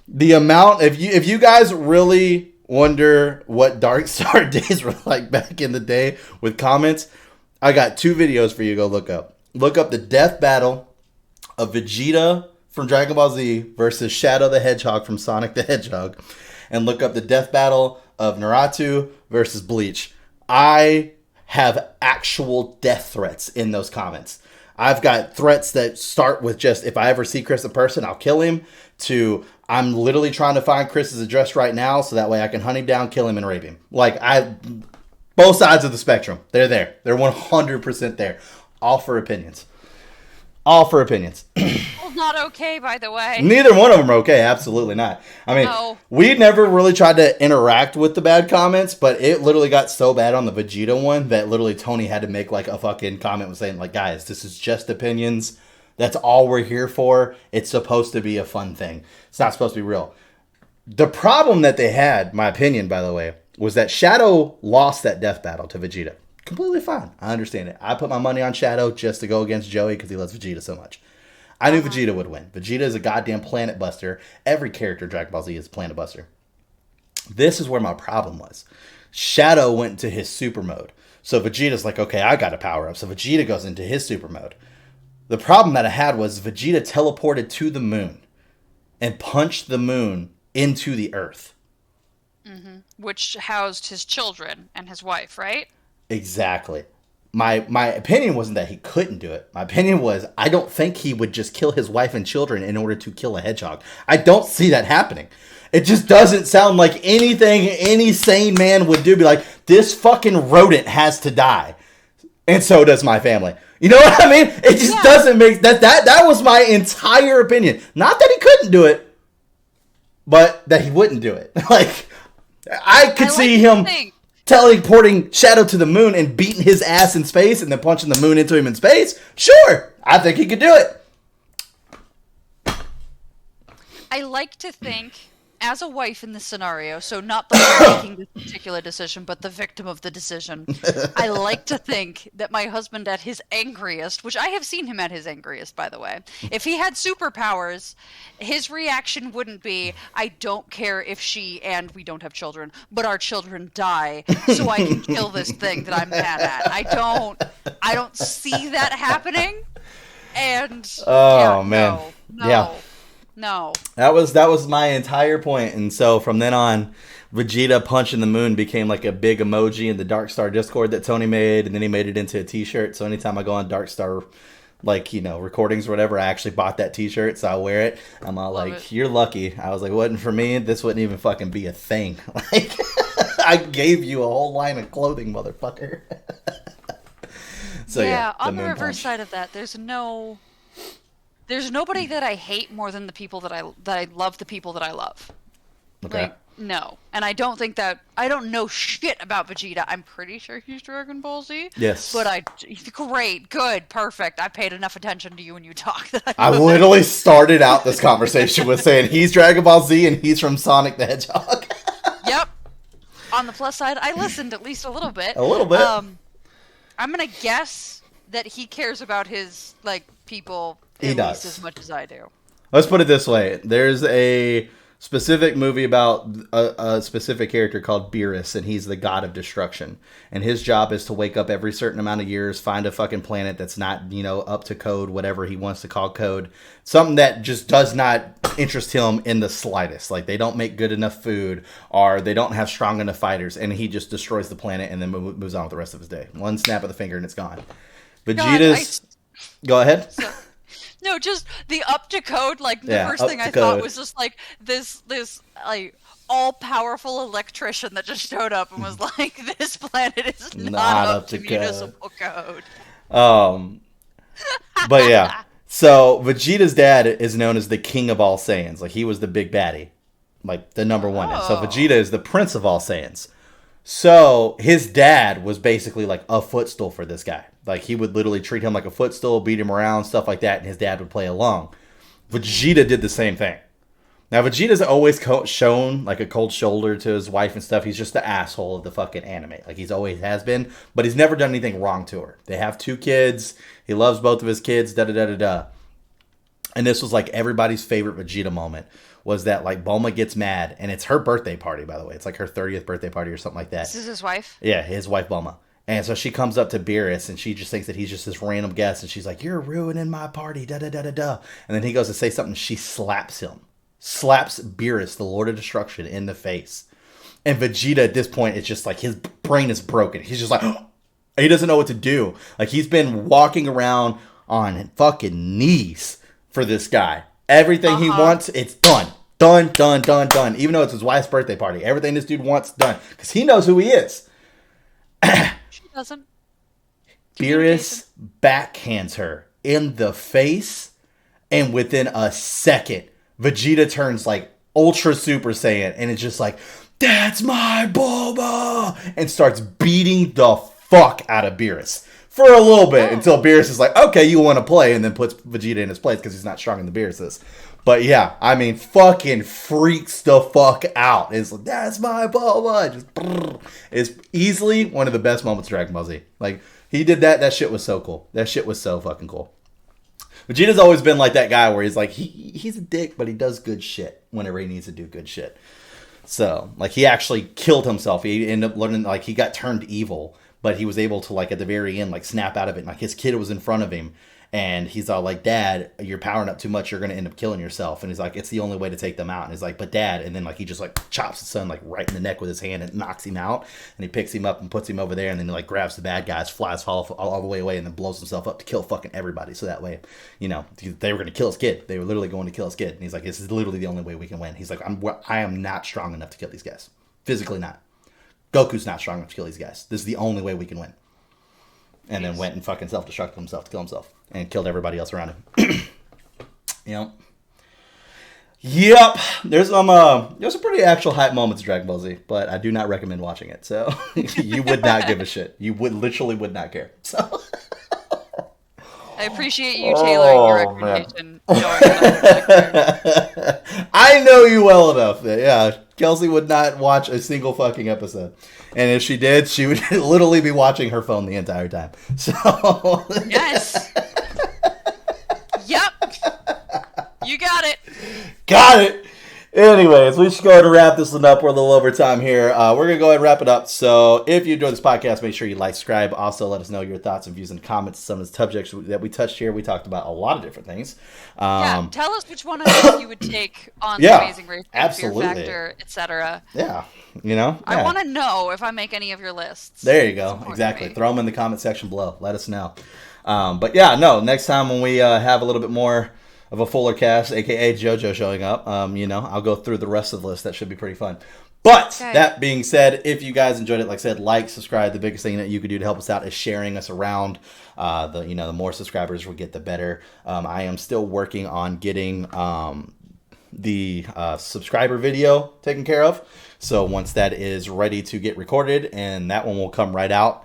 [SPEAKER 1] The amount, if you guys really wonder what Dark Star days were like back in the day with comments, I got 2 videos for you to go look up. Look up the death battle of Vegeta from Dragon Ball Z versus Shadow the Hedgehog from Sonic the Hedgehog. And look up the death battle of Naruto versus Bleach. I have actual death threats in those comments. I've got threats that start with just, if I ever see Chris in person, I'll kill him, to I'm literally trying to find Chris's address right now so that way I can hunt him down, kill him, and rape him. Like, both sides of the spectrum. They're there. They're 100% there. All for opinions. All for opinions.
[SPEAKER 2] Well, not okay, by the way.
[SPEAKER 1] Neither one of them are okay. Absolutely not. I mean, we never really tried to interact with the bad comments, but it literally got so bad on the Vegeta one that literally Tony had to make like a fucking comment saying like, guys, this is just opinions. That's all we're here for. It's supposed to be a fun thing. It's not supposed to be real. The problem that they had, my opinion, by the way, was that Shadow lost that death battle to Vegeta. Completely fine. I understand it. I put my money on Shadow just to go against Joey because he loves Vegeta so much. I knew Vegeta would win. Vegeta is a goddamn planet buster. Every character in Dragon Ball Z is a planet buster. This is where my problem was. Shadow went into his super mode. So Vegeta's like, okay, I got to power up. So Vegeta goes into his super mode. The problem that I had was Vegeta teleported to the moon and punched the moon into the earth.
[SPEAKER 2] Mm-hmm. Which housed his children and his wife, right?
[SPEAKER 1] Exactly. My opinion wasn't that he couldn't do it. My opinion was I don't think he would just kill his wife and children in order to kill a hedgehog. I don't see that happening. It just doesn't sound like anything any sane man would do. Be like, this fucking rodent has to die. And so does my family. You know what I mean? It just doesn't make... That was my entire opinion. Not that he couldn't do it, but that he wouldn't do it. Like, I could see him teleporting Shadow to the moon and beating his ass in space and then punching the moon into him in space. Sure, I think he could do it.
[SPEAKER 2] I like to think, as a wife in this scenario, so not the one making this particular decision, but the victim of the decision, I like to think that my husband at his angriest, which I have seen him at his angriest, by the way, if he had superpowers, his reaction wouldn't be, I don't care if she, and we don't have children, but our children die, so I can kill this thing that I'm mad at. I don't see that happening, and...
[SPEAKER 1] Oh, man.
[SPEAKER 2] No.
[SPEAKER 1] Yeah.
[SPEAKER 2] No.
[SPEAKER 1] That was my entire point. And so from then on, Vegeta punching the moon became like a big emoji in the Dark Star Discord that Tony made, and then he made it into a t-shirt. So anytime I go on Dark Star, like, you know, recordings or whatever, I actually bought that t-shirt, so I wear it. I'm all Love like, it. You're lucky. I was like, wasn't for me, this wouldn't even fucking be a thing. Like, I gave you a whole line of clothing, motherfucker. So yeah,
[SPEAKER 2] on the reverse side of that, there's nobody that I hate more than the people that I love the people that I love.
[SPEAKER 1] Okay.
[SPEAKER 2] Like, no. And I don't know shit about Vegeta. I'm pretty sure he's Dragon Ball Z.
[SPEAKER 1] Yes.
[SPEAKER 2] But great, good, perfect. I paid enough attention to you when you talk that
[SPEAKER 1] I literally started out this conversation with saying he's Dragon Ball Z and he's from Sonic the Hedgehog.
[SPEAKER 2] Yep. On the plus side, I listened at least a little bit.
[SPEAKER 1] A little bit.
[SPEAKER 2] I'm gonna guess that he cares about his people
[SPEAKER 1] at
[SPEAKER 2] least as much as I do.
[SPEAKER 1] Let's put it this way. There's a specific movie about a specific character called Beerus, and he's the god of destruction. And his job is to wake up every certain amount of years, find a fucking planet that's not, up to code, whatever he wants to call code. Something that just does not interest him in the slightest. Like, they don't make good enough food, or they don't have strong enough fighters, and he just destroys the planet and then moves on with the rest of his day. One snap of the finger and it's gone. Vegeta's... Go ahead.
[SPEAKER 2] No, just the up to code, the first thing I thought was just this all-powerful electrician that just showed up and was like, this planet is not up to municipal code.
[SPEAKER 1] But yeah, so Vegeta's dad is known as the king of all Saiyans. Like, he was the big baddie, like the number one. So Vegeta is the prince of all Saiyans. So his dad was basically like a footstool for this guy. Like he would literally treat him like a footstool, beat him around, stuff like that, and his dad would play along. Vegeta did the same thing. Now Vegeta's always shown like a cold shoulder to his wife and stuff. He's just the asshole of the fucking anime. Like he's always has been, but he's never done anything wrong to her. They have 2 kids. He loves both of his kids. Da da da da da. And this was like everybody's favorite Vegeta moment. Was that like Bulma gets mad, and it's her birthday party, by the way. It's like her 30th birthday party or something like that.
[SPEAKER 2] This is his wife?
[SPEAKER 1] Yeah, his wife Bulma. And so she comes up to Beerus, and she just thinks that he's just this random guest, and she's like, "You're ruining my party, da da da da da." And then he goes to say something, she slaps him. Slaps Beerus, the Lord of Destruction, in the face. And Vegeta at this point, it's just like his brain is broken. He's just like, he doesn't know what to do. Like he's been walking around on fucking knees for this guy. Everything he wants, it's done. Done, done, done, done. Even though it's his wife's birthday party. Everything this dude wants, done. Because he knows who he is.
[SPEAKER 2] She doesn't.
[SPEAKER 1] Beerus backhands her in the face. And within a second, Vegeta turns like Ultra Super Saiyan. And it's just like, "That's my Bulma!" And starts beating the fuck out of Beerus. For a little bit, until Beerus is like, "Okay, you want to play," and then puts Vegeta in his place because he's not stronger than Beerus is. But yeah, I mean, fucking freaks the fuck out. It's like, "That's my Bulma." It's easily one of the best moments of Dragon Ball Z. Like, he did that. That shit was so cool. That shit was so fucking cool. Vegeta's always been like that guy where he's like, he's a dick, but he does good shit whenever he needs to do good shit. So, like, he actually killed himself. He ended up learning, like, he got turned evil. But he was able to, like, at the very end, like, snap out of it. And, like, his kid was in front of him. And he's all like, "Dad, you're powering up too much. You're going to end up killing yourself." And he's like, "It's the only way to take them out." And he's like, "But Dad." And then, like, he just, like, chops his son, like, right in the neck with his hand and knocks him out. And he picks him up and puts him over there. And then he, like, grabs the bad guys, flies all the way away, and then blows himself up to kill fucking everybody. So that way, you know, they were going to kill his kid. They were literally going to kill his kid. And he's like, "This is literally the only way we can win." He's like, I am not strong enough to kill these guys. Physically not. Goku's not strong enough to kill these guys. This is the only way we can win. And then went and fucking self-destructed himself to kill himself. And killed everybody else around him. Yep. There's some pretty actual hype moments in Dragon Ball Z. But I do not recommend watching it. So you would not give a shit. You literally would not care. So
[SPEAKER 2] I appreciate you tailoring your recommendation.
[SPEAKER 1] I know you well enough that, yeah, Kelsey would not watch a single fucking episode. And if she did, she would literally be watching her phone the entire time. So
[SPEAKER 2] yes. Yep. You got it.
[SPEAKER 1] Got it. Anyways, we should go ahead and wrap this one up. We're a little over time here. We're going to go ahead and wrap it up. So if you enjoyed this podcast, make sure you like, subscribe. Also, let us know your thoughts and views and comments on some of the subjects that we touched here. We talked about a lot of different things.
[SPEAKER 2] Yeah, tell us which one of those you would take on the Amazing Race, Fear Factor, etc.
[SPEAKER 1] Yeah, you know.
[SPEAKER 2] I want to know if I make any of your lists.
[SPEAKER 1] There you go. Exactly. Throw them in the comment section below. Let us know. But yeah, no, next time when we have a little bit more of a fuller cast, aka Jojo showing up, I'll go through the rest of the list. That should be pretty fun. But that being said, if you guys enjoyed it, like I said, like, subscribe. The biggest thing that you could do to help us out is sharing us around. The more subscribers we get, the better. I am still working on getting the subscriber video taken care of. So once that is ready to get recorded, and that one will come right out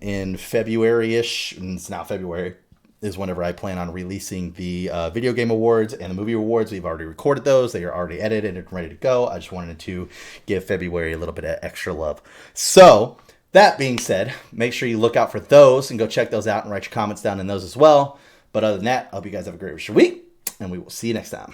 [SPEAKER 1] in February-ish. And it's now February. Is whenever I plan on releasing the video game awards and the movie awards. We've already recorded those. They are already edited and ready to go. I just wanted to give February a little bit of extra love. So, that being said, make sure you look out for those and go check those out and write your comments down in those as well. But other than that, I hope you guys have a great rest of your week, and we will see you next time.